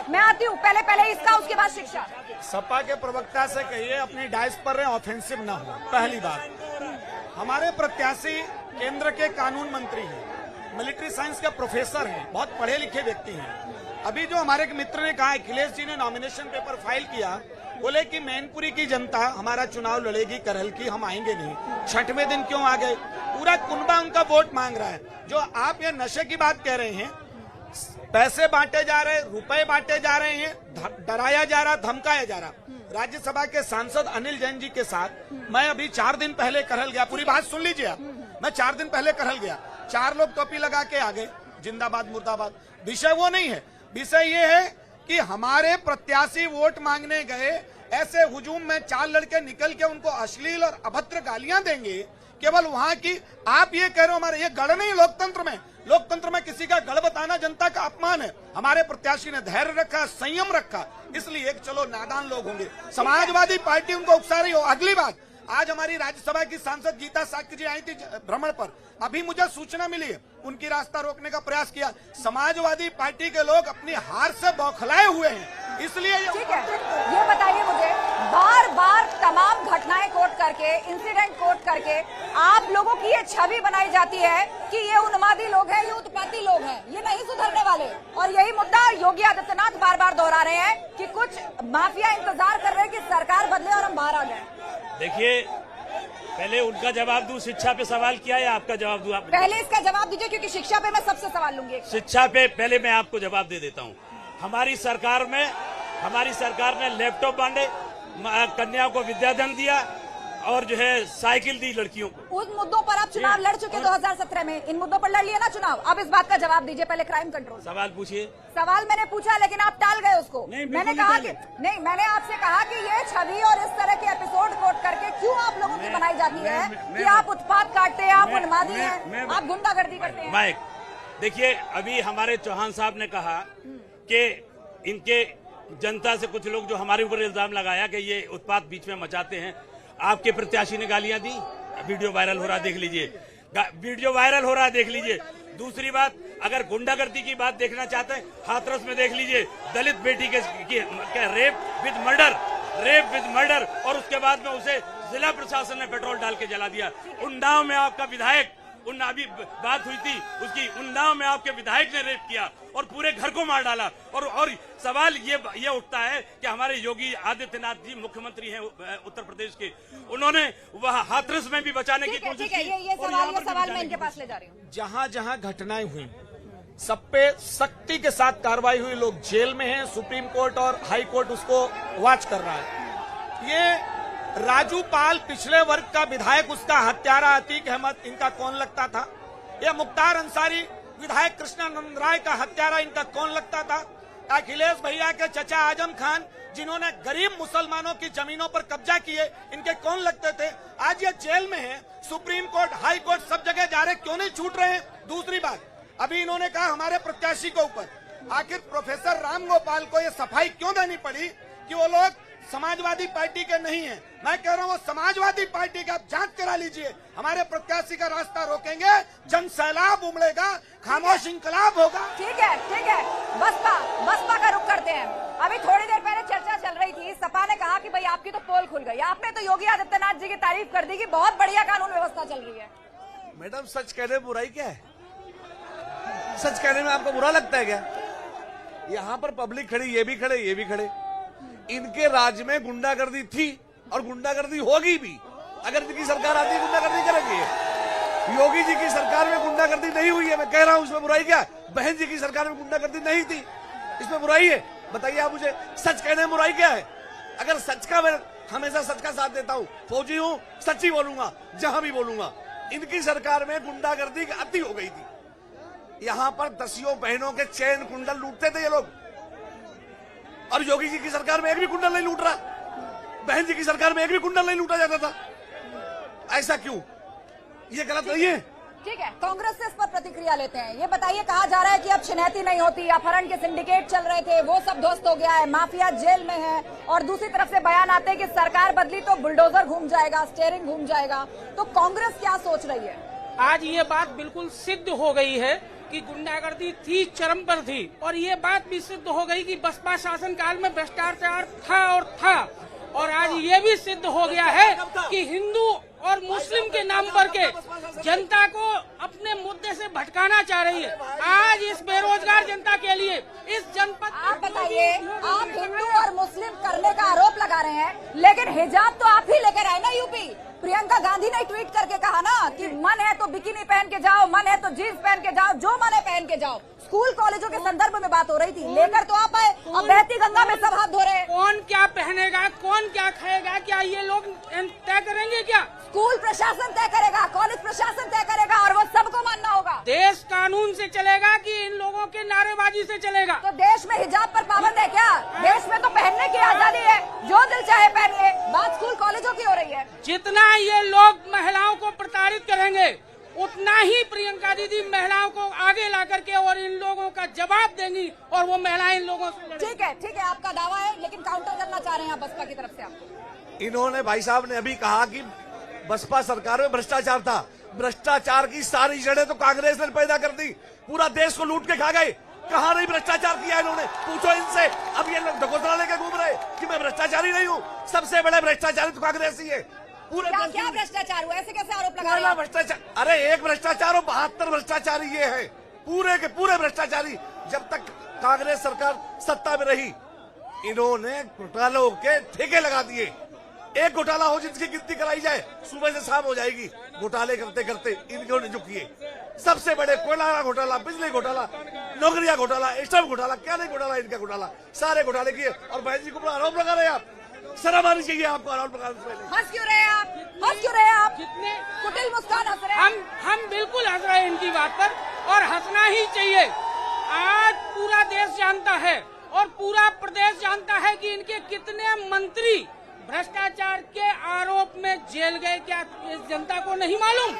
मैं आती हूँ, पहले इसका, उसके बाद शिक्षा। सपा के प्रवक्ता से कहिए अपनी डाइस पर रहे, ऑफेंसिव ना हो। पहली बात, हमारे प्रत्याशी केंद्र के कानून मंत्री हैं, मिलिट्री साइंस के प्रोफेसर हैं, बहुत पढ़े लिखे व्यक्ति हैं। अभी जो हमारे एक मित्र ने कहा, अखिलेश जी ने नॉमिनेशन पेपर फाइल किया, बोले कि मैनपुरी की जनता हमारा चुनाव लड़ेगी, करहल की हम आएंगे नहीं। छठवें दिन क्यों आ गए? पूरा कुनबा उनका वोट मांग रहा है। जो आप ये नशे की बात कह रहे हैं, पैसे बांटे जा रहे, रुपए बांटे जा रहे हैं, डराया जा रहा, धमकाया जा रहा। राज्यसभा के सांसद अनिल जैन जी के साथ मैं अभी 4 दिन पहले करहल गया। पूरी बात सुन लीजिए आप। मैं 4 दिन पहले करहल गया, 4 लोग टोपी लगा के आ गए, जिंदाबाद मुर्दाबाद। विषय वो नहीं है, विषय ये है कि हमारे प्रत्याशी वोट मांगने गए, ऐसे हुजूम में 4 लड़के निकल के उनको अश्लील और अभद्र गालियां देंगे। केवल वहां की आप ये कह रहे हो हमारे, ये गढ़ नहीं लोकतंत्र में किसी का गढ़ बताना जनता का अपमान है। हमारे प्रत्याशी ने धैर्य रखा, संयम रखा, इसलिए चलो नादान लोग होंगे, समाजवादी पार्टी उनको उकसा रही हो। अगली बात, आज हमारी राज्यसभा की सांसद गीता साक्य जी आई थी भ्रमण पर, अभी मुझे सूचना मिली है, उनकी रास्ता रोकने का प्रयास किया। समाजवादी पार्टी के लोग अपनी हार से बौखलाए हुए हैं, इसलिए ठीक है। ये बताइए मुझे, बार तमाम घटनाएं कोट करके, इंसिडेंट कोट करके आप लोगों की ये छवि बनाई जाती है कि ये उन्मादी लोग हैं, ये उत्पाती लोग हैं, ये नहीं सुधरने वाले। और यही मुद्दा योगी आदित्यनाथ बार दोहरा रहे हैं कि कुछ माफिया इंतजार कर रहे हैं कि सरकार बदले और हम बाहर आ जाए। देखिए, पहले उनका जवाब दूं, शिक्षा पे सवाल किया है, आपका जवाब दूं? आप पहले इसका जवाब दीजिए, क्योंकि शिक्षा पे मैं सबसे सवाल लूंगी। शिक्षा पे पहले मैं आपको जवाब दे देता हूं। हमारी सरकार ने लैपटॉप बांटे, कन्याओं को विद्याधन दिया और जो है साइकिल दी लड़कियों को। उन मुद्दों पर आप चुनाव लड़ चुके 2017 में, इन मुद्दों पर लड़ लिया ना चुनाव। अब इस बात का जवाब दीजिए, पहले क्राइम कंट्रोल। सवाल पूछिए। सवाल मैंने पूछा, लेकिन आप टाल गए उसको। मैंने कहा कि नहीं, मैंने आपसे कहा कि ये छवि और इस तरह के एपिसोड कोट करके क्यों आप लोगों की बनाई जाती है कि आप उत्पात काटते हैं, आप उन्मादी हैं, आप गुंडागर्दी करते हैं। माइक देखिए, अभी हमारे चौहान साहब ने कहा कि इनके जनता से कुछ लोग जो हमारे ऊपर इल्जाम लगाया कि ये उत्पात बीच में मचाते हैं। आपके प्रत्याशी ने गालियां दी, वीडियो वायरल हो रहा है, देख लीजिए। दूसरी बात, अगर गुंडागर्दी की बात देखना चाहते हैं, हाथरस में देख लीजिए, दलित बेटी के रेप विद मर्डर और उसके बाद में उसे जिला प्रशासन ने पेट्रोल डाल के जला दिया। उन्नाव में आपका विधायक, अभी बात हुई थी उसकी, उन्नाव में आपके विधायक ने रेप किया और पूरे घर को मार डाला। और सवाल ये उठता है कि हमारे योगी आदित्यनाथ जी मुख्यमंत्री हैं उत्तर प्रदेश के, उन्होंने वह हाथरस में भी बचाने की कोशिश की। ये सवाल मैं इनके पास ले जा रही हूँ। जहां घटनाएं हुई, सब पे सख्ती के साथ कार्रवाई हुई। लोग जेल में हैं, सुप्रीम कोर्ट और हाई कोर्ट उसको वॉच कर रहा है। ये राजू पाल पिछले वर्ग का विधायक, उसका हत्यारा अतीक अहमद, इनका कौन लगता था? ये मुख्तार अंसारी विधायक कृष्णानंद राय का हत्यारा, इनका कौन लगता था? अखिलेश भैया के चचा आजम खान, जिन्होंने गरीब मुसलमानों की जमीनों पर कब्जा किए, इनके कौन लगते थे? आज ये जेल में है, सुप्रीम कोर्ट, हाई कोर्ट, सब जगह जा रहे, क्यों नहीं छूट रहे हैं? दूसरी बात, अभी इन्होंने कहा हमारे प्रत्याशी के ऊपर, आखिर प्रोफेसर राम गोपाल को ये सफाई क्यों देनी पड़ी कि वो लोग समाजवादी पार्टी के नहीं है? मैं कह रहा हूँ वो समाजवादी पार्टी का, आप जांच करा लीजिए। हमारे प्रत्याशी का रास्ता रोकेंगे, जन सैलाब उमड़ेगा, खामोश इंकलाब होगा। ठीक है, बसपा का रुख करते हैं। अभी थोड़ी देर पहले चर्चा चल रही थी, सपा ने कहा कि भाई आपकी तो पोल खुल गई। आपने तो योगी आदित्यनाथ जी की तारीफ कर दी कि बहुत बढ़िया कानून व्यवस्था चल रही है। मैडम, सच कहने में बुराई क्या है? सच कहने में आपको बुरा लगता है क्या? यहाँ पर पब्लिक खड़ी, ये भी खड़े। इनके राज्य में गुंडागर्दी थी और गुंडागर्दी होगी भी। अगर इनकी सरकार आती है, गुंडागर्दी करेंगे। योगी जी की सरकार में गुंडागर्दी नहीं हुई है, मैं कह रहा हूं, इसमें बुराई क्या? बहन जी की सरकार में गुंडागर्दी नहीं थी, इसमें बुराई है? बताइए आप मुझे, सच कहने में बुराई क्या है? अगर सच का, मैं हमेशा सच का साथ देता हूं, फौजी हूं, सच्ची बोलूंगा जहां भी बोलूंगा। इनकी सरकार में गुंडागर्दी की अति हो गई थी। यहां पर दसियों बहनों के चैन कुंडल लूटते थे ये लोग, और योगी जी की सरकार में एक भी कुंडल नहीं लूट रहा। बहन जी की सरकार में एक भी कुंडल नहीं लूटा जाता था। ऐसा क्यों? ये गलत नहीं है। ठीक है, कांग्रेस से इस पर प्रतिक्रिया लेते हैं। ये बताइए, कहा जा रहा है कि अब छिनैती नहीं होती, अपहरण के सिंडिकेट चल रहे थे, वो सब ध्वस्त हो गया है, माफिया जेल में है, और दूसरी तरफ से बयान आते हैं कि सरकार बदली तो बुलडोजर घूम जाएगा, स्टीयरिंग घूम जाएगा। तो कांग्रेस क्या सोच रही है? आज ये बात बिल्कुल सिद्ध हो गई है कि गुंडागर्दी थी, चरम पर थी, और ये बात भी सिद्ध हो गई कि बसपा शासनकाल में भ्रष्टाचार था और आज ये भी सिद्ध हो गया है कि हिंदू और मुस्लिम के नाम पर के जनता को अपने मुद्दे से भटकाना चाह रही है। आज इस बेरोजगार जनता के लिए इस जनपद, आप बताइए, आप हिंदू और मुस्लिम करने का आरोप लगा रहे हैं, लेकिन हिजाब तो आप ही लेकर आए ना यूपी। प्रियंका गांधी ने ट्वीट करके कहा ना कि मन है तो बिकिनी पहन के जाओ, मन है तो जीन्स पहन के जाओ, जो मन है पहन के जाओ। स्कूल कॉलेजों के संदर्भ में बात हो रही थी, लेकर तो आप आए, अब बहती गंगा में सब हाथ धो रहे हैं। कौन क्या पहनेगा, कौन क्या खाएगा, क्या ये लोग तय करेंगे? क्या स्कूल प्रशासन तय करेगा, कॉलेज प्रशासन तय करेगा, और वो सबको मानना होगा। देश कानून से चलेगा कि इन लोगों के नारेबाजी से चलेगा? तो देश में हिजाब पर पाबंद है क्या? देश में तो पहनने की आजादी है, जो दिल चाहे पहनिए। बात स्कूल कॉलेजों की हो रही है। जितना ये लोग महिलाओं को प्रताड़ित करेंगे, उतना ही प्रियंका दीदी महिलाओं को आगे ला करके और इन लोगों का जवाब देंगी, और वो महिलाएं इन लोगों से। ठीक है, आपका दावा है, लेकिन काउंटर करना चाह रहे हैं आप बसपा की तरफ से। आप इन्होंने, भाई साहब ने अभी कहा कि बसपा सरकार में भ्रष्टाचार था। भ्रष्टाचार की सारी जड़ें तो कांग्रेस ने पैदा कर दी, पूरा देश को लूट के खा गए। कहाँ नहीं भ्रष्टाचार किया इन्होंने, पूछो इनसे। अब ये लोग ढकोसला लेके घूम रहे कि मैं भ्रष्टाचारी नहीं हूँ। सबसे बड़े भ्रष्टाचारी तो कांग्रेस ही है। पूरे क्या भ्रष्टाचार हुआ? ऐसे कैसे आरोप लगा रहे हैं? भ्रष्टाचार, अरे एक भ्रष्टाचार और 72 भ्रष्टाचारी ये है, पूरे के पूरे भ्रष्टाचारी। जब तक कांग्रेस सरकार सत्ता में रही, इन्होंने घोटालों के ठेके लगा दिए। एक घोटाला हो जिसकी गिनती कराई जाए, सुबह से शाम हो जाएगी। घोटाले करते करते इन्होंने जो किए, सबसे बड़े कोयला घोटाला, बिजली घोटाला, नौकरियां घोटाला, स्टम्प घोटाला, क्या नहीं घोटाला, इनका घोटाला, सारे घोटाले किए। और बहन जी को आरोप लगा रहे हैं आप, शर्म आनी चाहिए आपको आरोप लगाने से पहले। हंस क्यों रहे हैं आप? हंस क्यों रहे हैं आप? जितने कुटिल मुस्कान हंस रहे हैं। हम बिल्कुल हंस रहे हैं इनकी बात पर, और हंसना ही चाहिए। आज पूरा देश जानता है और पूरा प्रदेश जानता है कि इनके कितने मंत्री भ्रष्टाचार के आरोप में जेल गए। क्या इस जनता को नहीं मालूम?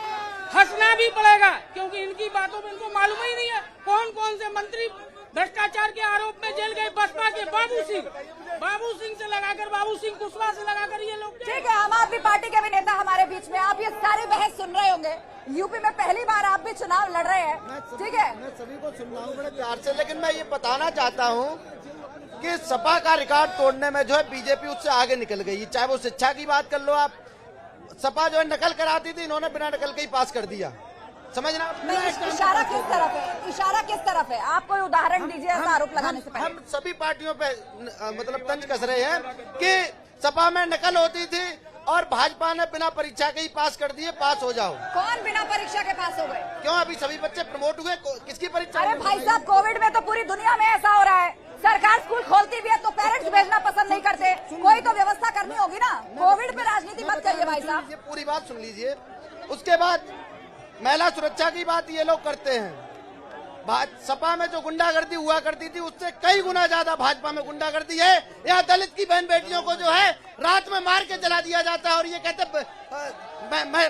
हंसना भी पड़ेगा, क्योंकि इनकी बातों में इनको मालूम ही नहीं है कौन कौन से मंत्री भ्रष्टाचार के आरोप में जेल गए। बसपा के बाबू सिंह से लगाकर, बाबू सिंह कुशवाहा से लगाकर ये लोग। ठीक है, आम आदमी पार्टी के भी नेता हमारे बीच में। आप ये सारी बहस सुन रहे होंगे, यूपी में पहली बार आप भी चुनाव लड़ रहे हैं, ठीक है? मैं सभी को सुन रहा हूँ बड़े प्यार से, लेकिन मैं ये बताना चाहता हूँ कि सपा का रिकॉर्ड तोड़ने में जो है बीजेपी उससे आगे निकल गई। चाहे वो शिक्षा की बात कर लो आप, सपा जो है नकल कराती थी, इन्होंने बिना नकल के ही पास कर दिया। समझना इशारा किस तरफ है? इशारा किस तरफ है? आप कोई उदाहरण दीजिए ऐसा आरोप लगाने से पहले। हम सभी पार्टियों पे मतलब तंज कस रहे हैं कि सपा में नकल होती थी और भाजपा ने बिना परीक्षा के ही पास कर दिए, पास हो जाओ। कौन बिना परीक्षा के पास हो गए? क्यों अभी सभी बच्चे प्रमोट हुए, किसकी परीक्षा? अरे भाई साहब, कोविड में तो पूरी दुनिया में ऐसा हो रहा है। सरकार स्कूल खोलती भी है तो पेरेंट्स भेजना पसंद नहीं करते। कोई तो व्यवस्था करनी होगी ना। कोविड पे राजनीति मत करिए भाई साहब। ये पूरी बात सुन लीजिए। उसके बाद महिला सुरक्षा की बात ये लोग करते हैं। सपा में जो गुंडागर्दी हुआ करती थी उससे कई गुना ज्यादा भाजपा में गुंडागर्दी है। यहाँ दलित की बहन बेटियों को जो है रात में मार के जला दिया जाता है, और ये कहते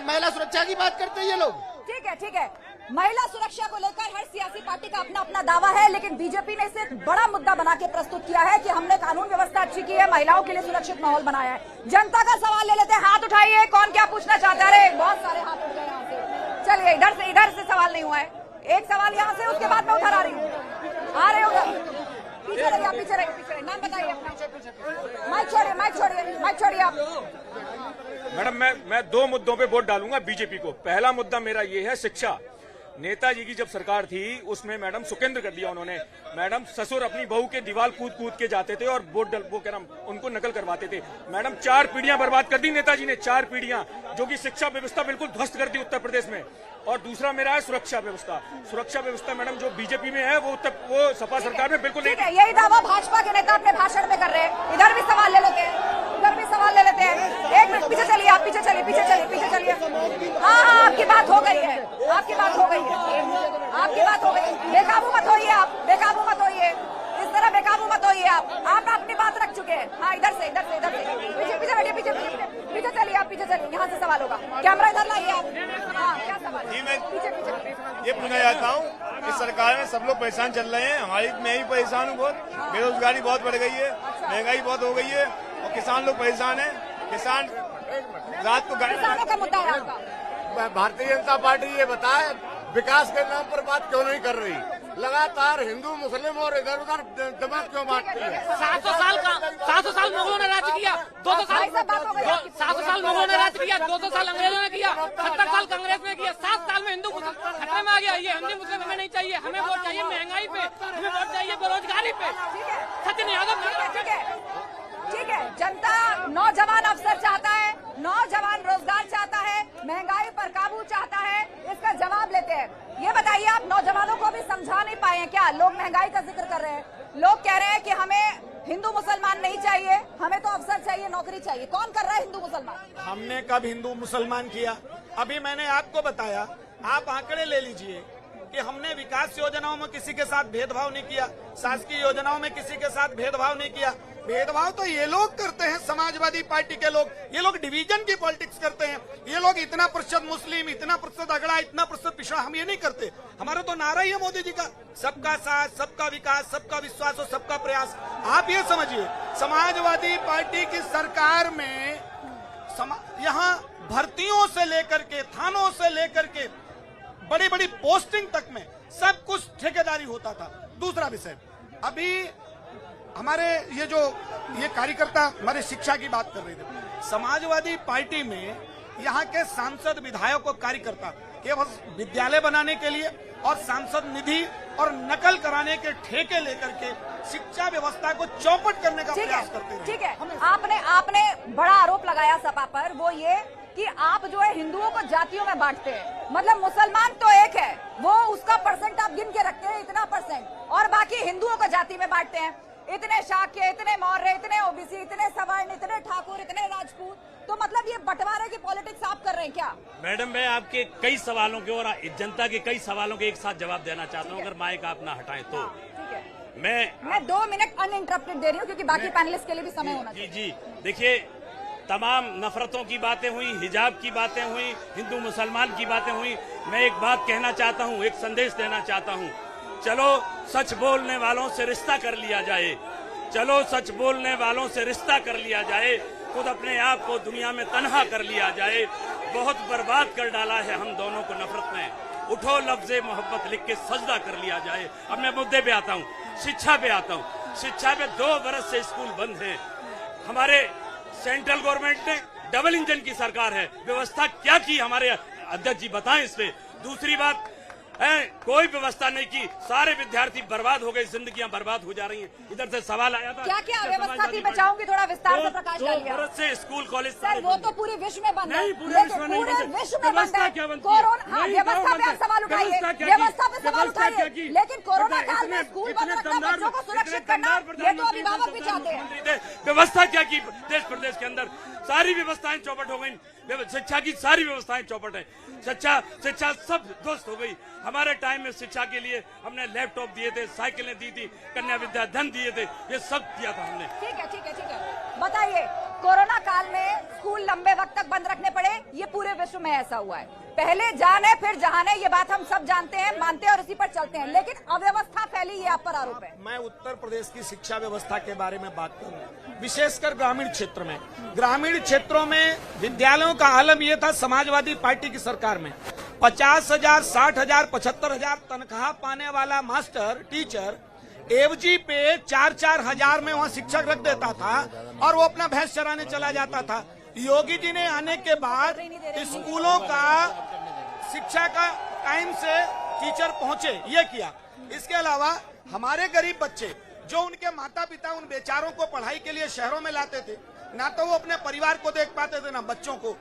महिला सुरक्षा की बात करते हैं ये लोग। ठीक है, महिला सुरक्षा को लेकर हर सियासी पार्टी का अपना अपना दावा है, लेकिन बीजेपी ने इसे एक बड़ा मुद्दा बना के प्रस्तुत किया है कि हमने कानून व्यवस्था अच्छी की है, महिलाओं के लिए सुरक्षित माहौल बनाया है। जनता का सवाल ले लेते हैं, हाथ उठाइए, कौन क्या पूछना चाहता है? बहुत सारे हाथ उठ गए यहाँ से। चलिए, इधर से सवाल नहीं हुआ है। एक सवाल यहाँ से, उसके बाद मैं उधर आ रही हूँ। आ रहे उधर, पीछे रहिए आप, पीछे रहिए। नाम बताइए अपना। माइक छोड़िए आप। मैडम, मैं 2 मुद्दों पे वोट डालूंगा बीजेपी को। पहला मुद्दा मेरा ये है शिक्षा। नेताजी की जब सरकार थी उसमें मैडम सुकेंद्र कर दिया उन्होंने। मैडम ससुर अपनी बहू के दीवार कूद के जाते थे और वो क्या नाम उनको नकल करवाते थे। मैडम 4 पीढ़ियां बर्बाद कर दी नेताजी ने, 4 पीढ़ियां, जो कि शिक्षा व्यवस्था बिल्कुल ध्वस्त कर दी उत्तर प्रदेश में। और दूसरा मेरा है सुरक्षा व्यवस्था। सुरक्षा व्यवस्था मैडम जो बीजेपी में है वो सपा सरकार में बिल्कुल नहीं है। यही दावा भाजपा के नेता अपने भाषण में कर रहे हैं। इधर भी सवाल ले लेते हैं, एक मिनट पीछे चलिए आप, पीछे चलिए। हाँ, आपकी बात हो गई है। बेकाबू मत होइए, इस तरह बेकाबू मत होइए आप अपनी बात रख चुके हैं। हाँ, इधर से पीछे बैठिए, पीछे चलिए आप, यहाँ से सवाल होगा। कैमरा इधर लाइए आप। हाँ, क्या सवाल? जी, मैं ये पूछना चाहता हूँ, इस सरकार में सब लोग परेशान चल रहे हैं, मैं भी परेशान हूँ बहुत। बेरोजगारी बहुत बढ़ गई है, महंगाई बहुत हो गई है, और किसान लोग परेशान है। किसान रात को किसानों का मुद्दा है आपका। भारतीय जनता पार्टी ये बताए विकास के नाम पर बात क्यों नहीं कर रही? लगातार हिंदू मुस्लिम और इधर उधर दिमाग क्यों बांटती है? 700 साल मुगलों ने राज किया, 200 साल 700 साल मुगलों ने राज किया, 200 साल अंग्रेजों ने किया, 70 साल कांग्रेस ने किया, 7 साल में हिंदू मुस्लिम खतरे में आ गया। ये हिंदू मुस्लिम हमें नहीं चाहिए, हमें वोट चाहिए महंगाई पे, हमें वोट चाहिए बेरोजगारी पे। सचिन यादव ठीक है, जनता नौजवान अफसर चाहता है, नौजवान रोजगार चाहता है, महंगाई पर काबू चाहता है, इसका जवाब लेते हैं। ये बताइए, आप नौजवानों को अभी समझा नहीं पाए हैं क्या? लोग महंगाई का जिक्र कर रहे हैं, लोग कह रहे हैं कि हमें हिंदू मुसलमान नहीं चाहिए, हमें तो अफसर चाहिए, नौकरी चाहिए। कौन कर रहा है हिंदू मुसलमान? हमने कब हिंदू मुसलमान किया? अभी मैंने आपको बताया, आप आंकड़े ले लीजिए कि हमने विकास योजनाओं में किसी के साथ भेदभाव नहीं किया, शासकीय योजनाओं में किसी के साथ भेदभाव नहीं किया। भेदभाव तो ये लोग करते हैं, समाजवादी पार्टी के लोग। ये लोग डिवीजन की पॉलिटिक्स करते हैं। ये लोग इतना प्रतिशत मुस्लिम, इतना प्रतिशत अगड़ा, इतना प्रतिशत पिछड़ा, हम ये नहीं करते। हमारा तो नारा ही है मोदी जी का, सबका साथ, सबका विकास, सबका विश्वास और सबका प्रयास। आप ये समझिए, समाजवादी पार्टी की सरकार में यहाँ भर्तियों से लेकर के, थानों से लेकर के बड़ी बड़ी पोस्टिंग तक में सब कुछ ठेकेदारी होता था। दूसरा विषय, अभी हमारे ये कार्यकर्ता हमारे शिक्षा की बात कर रहे थे, समाजवादी पार्टी में यहाँ के सांसद, विधायक और कार्यकर्ता केवल विद्यालय बनाने के लिए और सांसद निधि और नकल कराने के ठेके लेकर के शिक्षा व्यवस्था को चौपट करने का प्रयास करते हैं। ठीक है, आपने बड़ा आरोप लगाया सपा पर, वो ये कि आप जो है हिंदुओं को जातियों में बांटते हैं। मतलब मुसलमान तो एक है, वो उसका परसेंट आप गिन के रखते हैं, इतना परसेंट, और बाकी हिंदुओं को जाति में बांटते हैं। इतने शाक्य, इतने मौर्य, इतने ओबीसी, इतने सवर्ण, इतने ठाकुर, इतने राजपूत। तो मतलब ये बंटवारे की पॉलिटिक्स आप कर रहे हैं क्या? मैडम, मैं आपके कई सवालों के और जनता के कई सवालों के एक साथ जवाब देना चाहता हूँ, अगर माइक आप ना हटाएं तो। ठीक है, मैं 2 मिनट अनइंटरप्टेड दे रही हूँ क्योंकि बाकी पैनलिस्ट के लिए भी समय होना चाहिए। जी, देखिए, तमाम नफरतों की बातें हुई, हिजाब की बातें हुई, हिंदू मुसलमान की बातें हुई। मैं एक बात कहना चाहता हूँ, एक संदेश देना चाहता हूँ। चलो सच बोलने वालों से रिश्ता कर लिया जाए, चलो सच बोलने वालों से रिश्ता कर लिया जाए, खुद अपने आप को दुनिया में तन्हा कर लिया जाए। बहुत बर्बाद कर डाला है हम दोनों को नफरत में। उठो लफ्ज़े मोहब्बत लिख के सजदा कर लिया जाए। अब मैं मुद्दे पे आता हूँ, शिक्षा पे आता हूँ। शिक्षा पे 2 बरस से स्कूल बंद हैं। हमारे सेंट्रल गवर्नमेंट ने डबल इंजन की सरकार है, व्यवस्था क्या की हमारे अध्यक्ष जी बताएं इस पे। दूसरी बात है, कोई व्यवस्था नहीं की, सारे विद्यार्थी बर्बाद हो गए, जिंदगियां बर्बाद हो जा रही हैं। इधर से सवाल आया था, क्या क्या व्यवस्था थी, मैं चाहूंगी थोड़ा विस्तार से प्रकाश डालिए। 2 बरस से स्कूल कॉलेज सर, वो तो पूरे विश्व में बंद है। नहीं, पूरे विश्व में नहीं बंद है। व्यवस्था क्या बनती है? हाँ, व्यवस्था पे आप सवाल उठाइए, व्यवस्था पे सवाल उठाइए, लेकिन कोरोना काल में स्कूल बंद रखना, बच्चों को सुरक्षित करना, ये तो अभिभावक भी चाहते हैं। व्यवस्था क्या की देश प्रदेश के अंदर? सारी व्यवस्थाएं चौपट हो गई। शिक्षा की सारी व्यवस्थाएं चौपट है। शिक्षा सब ध्वस्त हो गई। हमारे टाइम में शिक्षा के लिए हमने लैपटॉप दिए थे, साइकिलें दी थी, कन्या विद्या धन दिए थे, ये सब दिया था हमने। ठीक है, बताइए, कोरोना काल में स्कूल लंबे वक्त तक बंद रखने पड़े, ये पूरे विश्व में ऐसा हुआ है। पहले जाने फिर जहाने, ये बात हम सब जानते हैं, मानते हैं और उसी पर चलते हैं, लेकिन अव्यवस्था फैली, ये आप पर आरोप है। मैं उत्तर प्रदेश की शिक्षा व्यवस्था के बारे में बात करूंगा, विशेषकर ग्रामीण क्षेत्र में। ग्रामीण क्षेत्रों में विद्यालयों का आलम यह था, समाजवादी पार्टी की सरकार में 50,000, 60,000, 75,000 तनख्वाह पाने वाला मास्टर, टीचर एवजी पे 4-4 हजार में वहाँ शिक्षक रख देता था और वो अपना भैंस चराने चला जाता था। योगी जी ने आने के बाद स्कूलों का शिक्षा का टाइम से टीचर पहुंचे, ये किया। इसके अलावा हमारे गरीब बच्चे जो उनके माता पिता उन बेचारों को पढ़ाई के लिए शहरों में लाते थे, ना तो वो अपने परिवार को देख पाते थे, ना बच्चों को।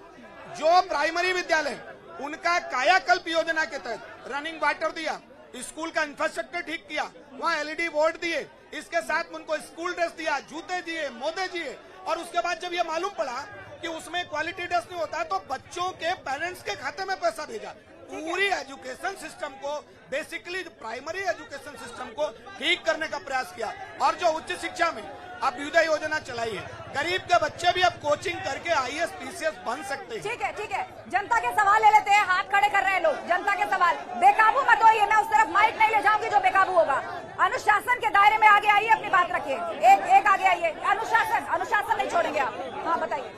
जो प्राइमरी विद्यालय, उनका कायाकल्प योजना के तहत रनिंग वाटर दिया, स्कूल का इंफ्रास्ट्रक्चर ठीक किया, वहाँ एलईडी बोर्ड दिए, इसके साथ उनको स्कूल ड्रेस दिया, जूते दिए, मोजे दिए। और उसके बाद जब ये मालूम पड़ा कि उसमें क्वालिटी ड्रेस नहीं होता, तो बच्चों के पेरेंट्स के खाते में पैसा भेजा। पूरी एजुकेशन सिस्टम को, बेसिकली प्राइमरी एजुकेशन सिस्टम को ठीक करने का प्रयास किया। और जो उच्च शिक्षा में अभ्युदय योजना चलाई है, गरीब के बच्चे भी अब कोचिंग करके IAS PCS बन सकते हैं। ठीक है, जनता के सवाल ले लेते हैं, हाथ खड़े कर रहे हैं लोग। जनता के सवाल, बेकाबू मत होइए, मैं उस तरफ माइक नहीं ले जाऊंगी जो बेकाबू होगा। अनुशासन के दायरे में आगे आइए, अपनी बात रखिए। एक आगे आइए। अनुशासन नहीं छोड़ेंगे आप। हाँ, बताइए।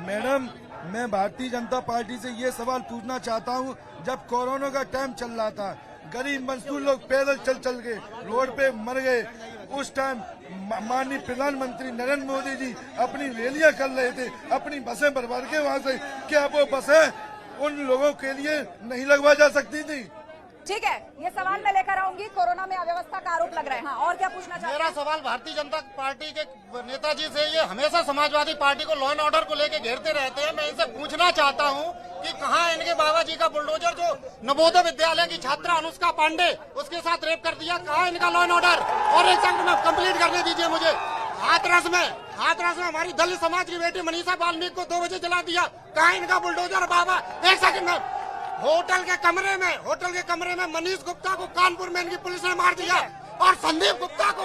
मैडम, मैं भारतीय जनता पार्टी से ये सवाल पूछना चाहता हूँ, जब कोरोना का टाइम चल रहा था, गरीब मजदूर लोग पैदल चल के रोड पे मर गए, उस टाइम माननीय प्रधानमंत्री नरेंद्र मोदी जी अपनी रैलियां कर रहे थे, अपनी बसें भरवा के वहाँ से, क्या वो बसें उन लोगों के लिए नहीं लगवा जा सकती थी? ठीक है, ये सवाल मैं लेकर आऊंगी। कोरोना में अव्यवस्था का आरोप लग रहे हैं। हाँ, और क्या पूछना चाहते हैं? मेरा सवाल भारतीय जनता पार्टी के नेताजी से, ये हमेशा समाजवादी पार्टी को लॉ एंड ऑर्डर को लेकर घेरते रहते हैं। मैं इनसे पूछना चाहता हूं कि कहां इनके बाबा जी का बुलडोजर जो नवोदय विद्यालय की छात्रा अनुष्का पांडे, उसके साथ रेप कर दिया, कहां इनका लॉ एंड ऑर्डर? और एक सेकंड में कंप्लीट करने दीजिए मुझे। हाथरस में हमारी दलित समाज की बेटी मनीषा वाल्मीकि को 2 बजे जला दिया, कहां इनका बुलडोजर बाबा? एक सेकंड में, होटल के कमरे में मनीष गुप्ता को कानपुर में इनकी पुलिस ने मार दिया, और संदीप गुप्ता को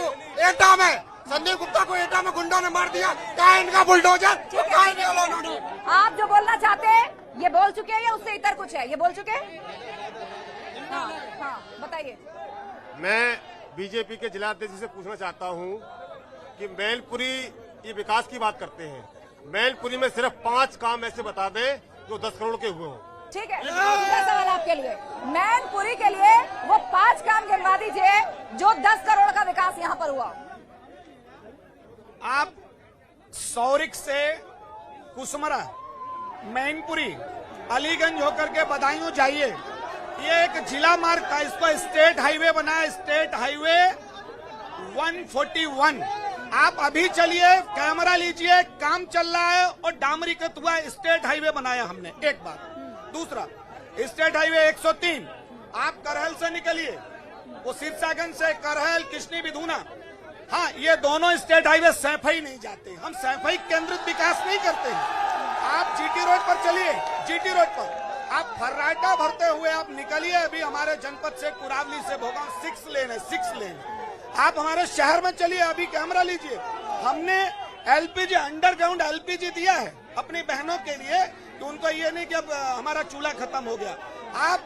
एटा में गुंडों ने मार दिया, कहां इनका बुलडोजर? आप जो बोलना चाहते हैं ये बोल चुके हैं या उससे इतर कुछ है? ये बोल चुके हैं? हाँ, बताइए। मैं बीजेपी के जिलाध्यक्ष से पूछना चाहता हूं कि मैनपुरी, ये विकास की बात करते हैं, मैनपुरी में सिर्फ 5 काम ऐसे बता दें जो 10 करोड़ के हुए हों। ठीक है, दूसरा सवाल आपके लिए। मैनपुरी के लिए वो 5 काम गिनवा दीजिए जो 10 करोड़ का विकास यहाँ पर हुआ। आप सौरिक से कुसमरा, मैनपुरी, अलीगंज होकर के बदायूं जाइए, ये एक जिला मार्ग था, इसको स्टेट हाईवे बनाया, स्टेट हाईवे 141। आप अभी चलिए, कैमरा लीजिए, काम चल रहा है और डामरीकृत हुआ स्टेट हाईवे बनाया हमने। एक बात। दूसरा, स्टेट हाईवे 103, आप करहल से निकलिए, वो सिरसागंज से करहल, किशनी, बिधूना, हाँ, ये दोनों स्टेट हाईवे सैफई नहीं जाते। हम सैफई केंद्रित विकास नहीं करते हैं। आप जीटी रोड पर चलिए, जीटी रोड पर आप फर्राटा भरते हुए आप निकलिए, अभी हमारे जनपद से, कुरावली से भोगांव 6 लेन है, 6 लेन। आप हमारे शहर में चलिए, अभी कैमरा लीजिए, हमने एलपीजी, अंडरग्राउंड एलपीजी दिया है अपनी बहनों के लिए, तो उनको ये नहीं कि अब हमारा चूल्हा खत्म हो गया। आप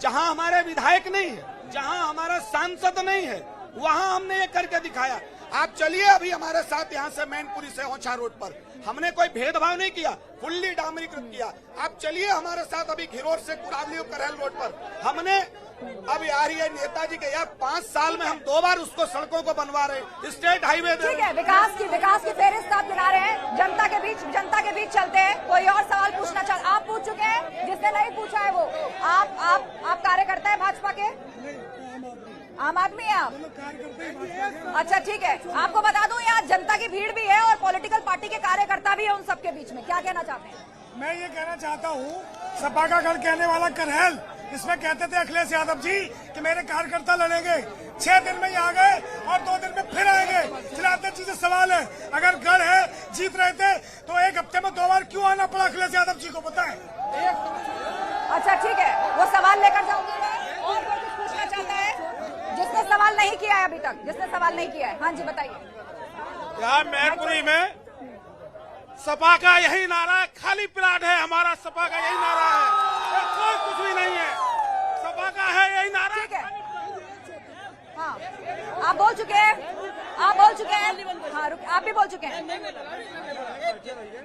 जहां हमारे विधायक नहीं है, जहां हमारा सांसद नहीं है, वहां हमने ये करके दिखाया। आप चलिए अभी हमारे साथ, यहाँ से मैनपुरी से ओछा रोड पर, हमने कोई भेदभाव नहीं किया, फुल्ली डामरीकृत किया। आप चलिए हमारे साथ अभी घिरोर से कुरावली और करहल रोड पर, हमने अब यार ये नेताजी के यार 5 साल में हम 2 बार उसको सड़कों को बनवा रहे, स्टेट हाईवे। ठीक है, विकास की फेरिस्त आप गिना रहे हैं, जनता के बीच चलते हैं। कोई और सवाल पूछना चाहते? आप पूछ चुके हैं, जिसने नहीं पूछा है वो। आप कार्यकर्ता है भाजपा के? आम आदमी है आप? अच्छा, ठीक है। आपको बता दूं, यहाँ जनता की भीड़ भी है और पॉलिटिकल पार्टी के कार्यकर्ता भी है उन सबके बीच में। क्या कहना चाहते हैं? मैं ये कहना चाहता हूँ, सपा का गढ़ कहने वाला करहल, इसमें कहते थे अखिलेश यादव जी कि मेरे कार्यकर्ता लड़ेंगे, 6 दिन में ही आ गए और 2 दिन में फिर आएंगे। जिलाध्यक्ष जी से सवाल है, अगर गढ़ है, जीत रहे थे, तो 1 हफ्ते में 2 बार क्यों आना पड़ा अखिलेश यादव जी को, बताएं? अच्छा, ठीक है, वो सवाल लेकर जाऊंगी मैं। और कोई कुछ पूछना चाहता है जिसने सवाल नहीं किया है अभी तक? जिसने सवाल नहीं किया है, हाँ जी बताइए। यहाँ मैनपुरी में सपा का यही नारा है, खाली प्लाट है हमारा, सपा का यही नारा है, कोई कुछ भी नहीं है, सपा का है यही नारा। ठीक है, हाँ, आप बोल चुके हैं। हाँ, आप भी बोल चुके हैं।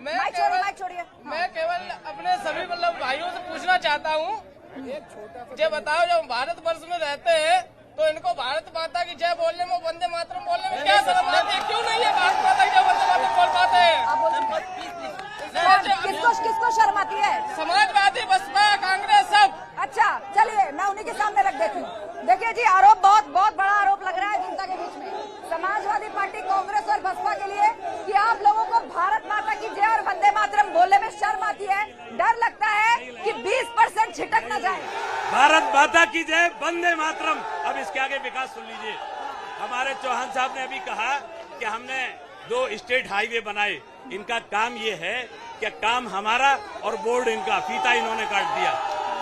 माइक छोड़िए। मैं केवल अपने सभी मतलब भाइयों से पूछना चाहता हूँ, ये बताओ, जब भारत वर्ष में रहते हैं तो इनको भारत माता की जय बोलने में, वंदे मातरम बोलने में क्या शर्म आती है? क्यों नहीं है भारत माता की जय वंदे मातरम बोल पाते हैं? किसको शर्म आती है? समाजवादी, बसपा, कांग्रेस, सब। अच्छा, चलिए मैं उन्हीं के सामने रख देती हूँ। देखिए जी, आरोप बहुत बड़ा आरोप लग रहा है जनता के बीच में, समाजवादी पार्टी, कांग्रेस और बसपा के लिए, कि आप लोगों को भारत माता की जय और वंदे मातरम बोलने में शर्म आती है। डर लगता है कि 20% छिटक न जाए। भारत माता की जय, वंदे मातरम। अब इसके आगे विकास सुन लीजिए। हमारे चौहान साहब ने अभी कहा कि हमने 2 स्टेट हाईवे बनाए। इनका काम ये है कि काम हमारा और बोर्ड इनका, फीता इन्होंने काट दिया,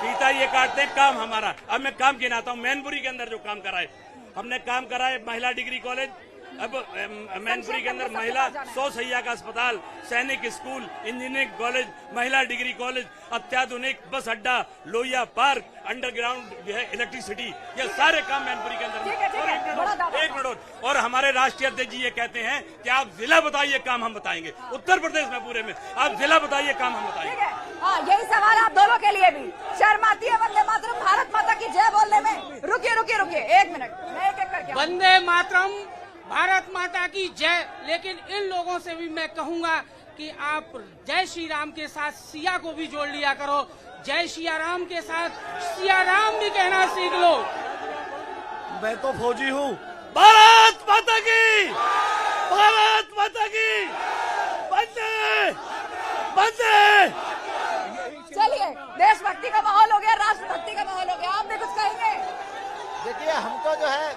फीता ये काटते हैं, काम हमारा। अब मैं काम गिनाता हूँ। मैनपुरी के अंदर जो काम कराए, हमने काम कराए, महिला डिग्री कॉलेज अब मैनपुरी के अंदर महिला 100 शैया का अस्पताल, सैनिक स्कूल, इंजीनियरिंग कॉलेज, महिला डिग्री कॉलेज, अत्याधुनिक बस अड्डा, लोहिया पार्क, अंडरग्राउंड जो है इलेक्ट्रिसिटी, ये सारे काम मैनपुरी के अंदर। एक मिनट और हमारे राष्ट्रीय अध्यक्ष जी ये कहते हैं कि आप जिला बताइए काम हम बताएंगे। उत्तर प्रदेश में पूरे में आप जिला बताइए काम हम बताएंगे। यही सवाल आप दोनों के लिए भी। शर्माती है वंदे मातरम भारत माता की जय बोलने में? रुकिए एक मिनट, मैं एक करके। वंदे मातरम भारत माता की जय, लेकिन इन लोगों से भी मैं कहूंगा कि आप जय श्री राम के साथ सिया को भी जोड़ लिया करो। जय सिया राम के साथ सिया राम भी कहना सीख लो। मैं तो फौजी हूँ। भारत माता की, भारत माता की, वंदे वंदे। चलिए, देशभक्ति का माहौल हो गया, राष्ट्रभक्ति का माहौल हो गया, आप भी कुछ कहेंगे? देखिए, हम तो जो है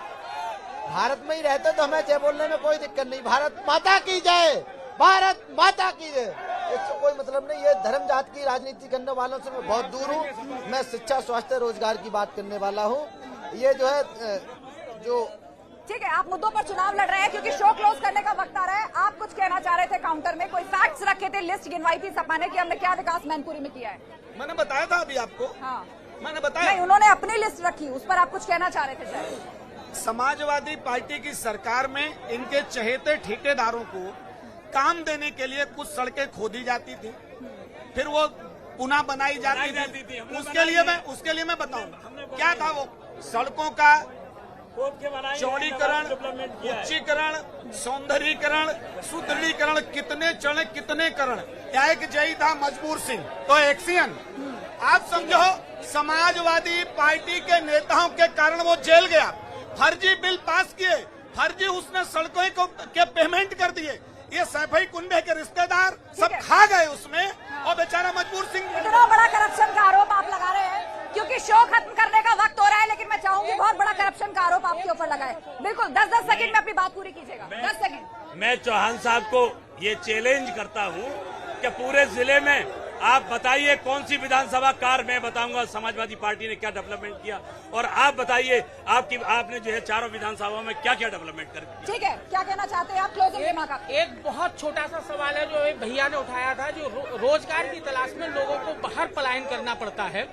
भारत में ही रहते तो हमें जय बोलने में कोई दिक्कत नहीं। भारत माता की जय, भारत माता की जय, इससे कोई मतलब नहीं। ये धर्म जात की राजनीति करने वालों से मैं बहुत दूर हूँ। मैं शिक्षा, स्वास्थ्य, रोजगार की बात करने वाला हूँ। ये जो है जो ठीक है, आप मुद्दों पर चुनाव लड़ रहे हैं क्योंकि शो क्लोज करने का वक्त आ रहा है। आप कुछ कहना चाह रहे थे काउंटर में, कोई फैक्ट्स रखे थे, लिस्ट गिनवाई थी सपा ने कि हमने क्या विकास मैनपुरी में किया है। मैंने बताया था अभी आपको। हाँ, मैंने बताया नहीं, उन्होंने अपनी लिस्ट रखी, उस पर आप कुछ कहना चाह रहे थे शायद। समाजवादी पार्टी की सरकार में इनके चहेते ठेकेदारों को काम देने के लिए कुछ सड़कें खोदी जाती थी, फिर वो पुनः बनाई जाती थी। उसके लिए मैं बताऊं क्या था वो। सड़कों का चौड़ीकरण, उच्चीकरण, सौंदर्यीकरण, सुदृढ़ीकरण, कितने चढ़े कितने करण। एक जय था मजबूर सिंह तो एक्सियन। आप समझो, समाजवादी पार्टी के नेताओं के कारण वो जेल गया, फर्जी बिल पास किए, फर्जी उसने सड़कों को के पेमेंट कर दिए। ये सैफई कुंबे के रिश्तेदार सब खा गए उसमें, और बेचारा मजबूर सिंह। इतना बड़ा करप्शन का आरोप आप लगा रहे हैं क्योंकि शो खत्म करने का वक्त हो रहा है, लेकिन मैं चाहूंगी बहुत बड़ा करप्शन का आरोप आपके ऊपर लगाए। बिल्कुल 10-10 सेकंड में अपनी बात पूरी कीजिएगा। 10 सेकंड। मैं चौहान साहब को ये चैलेंज करता हूँ कि पूरे जिले में आप बताइए कौन सी विधानसभा कार, मैं बताऊंगा समाजवादी पार्टी ने क्या डेवलपमेंट किया, और आप बताइए आपने जो है चारों विधानसभाओं में क्या क्या डेवलपमेंट कर। ठीक है, क्या कहना चाहते हैं आप क्लोजिंग रिमार्क का? एक बहुत छोटा सा सवाल है जो एक भैया ने उठाया था, जो रोजगार की तलाश में लोगों को बाहर पलायन करना पड़ता है।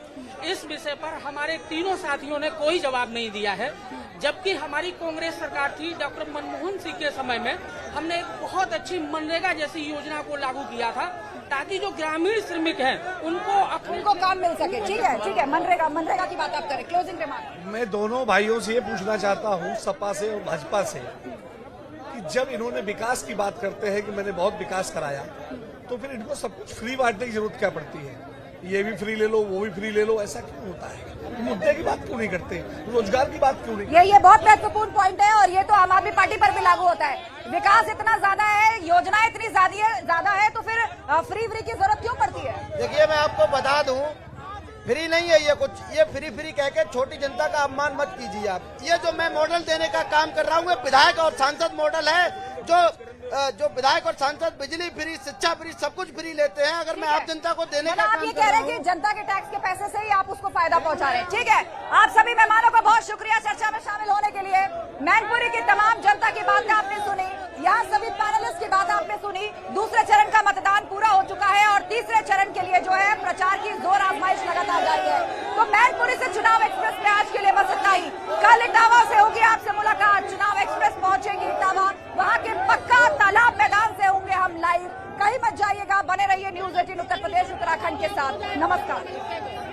इस विषय पर हमारे तीनों साथियों ने कोई जवाब नहीं दिया है, जबकि हमारी कांग्रेस सरकार थी डॉक्टर मनमोहन सिंह के समय में हमने एक बहुत अच्छी मनरेगा जैसी योजना को लागू किया था, ताकि जो ग्रामीण श्रमिक हैं उनको काम मिल सके। ठीक है, मनरेगा की बात आप करें। Closing remark. मैं दोनों भाइयों से ये पूछना चाहता हूँ, सपा से और भाजपा से, कि जब इन्होंने विकास की बात करते हैं कि मैंने बहुत विकास कराया, तो फिर इनको सब कुछ फ्री बांटने की जरूरत क्या पड़ती है? ये भी फ्री ले लो, वो भी फ्री ले लो, ऐसा क्यों होता है? मुद्दे की बात क्यों नहीं करते? रोजगार की बात क्यों नहीं? ये बहुत महत्वपूर्ण पॉइंट है, और ये तो आम आदमी पार्टी पर भी लागू होता है। विकास इतना ज्यादा है, योजना इतनी ज्यादा है, तो फिर फ्री की जरूरत क्यों पड़ती है? देखिए, मैं आपको बता दूं, फ्री नहीं है ये कुछ। ये फ्री कह के छोटी जनता का अपमान मत कीजिए आप। ये जो मैं मॉडल देने का काम कर रहा हूँ, विधायक और सांसद मॉडल है, जो विधायक और सांसद बिजली फ्री, शिक्षा फ्री, सब कुछ फ्री लेते हैं। अगर मैं आप जनता को देने का आप ये कह रहे हैं कि जनता के टैक्स के पैसे से ही आप उसको फायदा पहुंचा रहे हैं। ठीक है, आप सभी मेहमानों का बहुत शुक्रिया चर्चा में शामिल होने के लिए। मैनपुरी की तमाम जनता की बात आपने सुनी, यहाँ सभी पैनलिस्ट की बात आपने सुनी। दूसरे चरण का मतदान पूरा हो चुका है और तीसरे चरण के लिए जो है प्रचार की जोर आजमाइश लगातार जारी है। तो मैनपुरी से चुनाव एक्सप्रेस में आज के लिए बस इतना ही। कल इटावा से होगी आपसे मुलाकात। चुनाव एक्सप्रेस पहुंचेगी इटावा, वहां के पक्का तालाब मैदान से होंगे हम लाइव। कहीं मत जाइएगा, बने रहिए न्यूज़ 18 उत्तर प्रदेश उत्तराखंड के साथ। नमस्कार।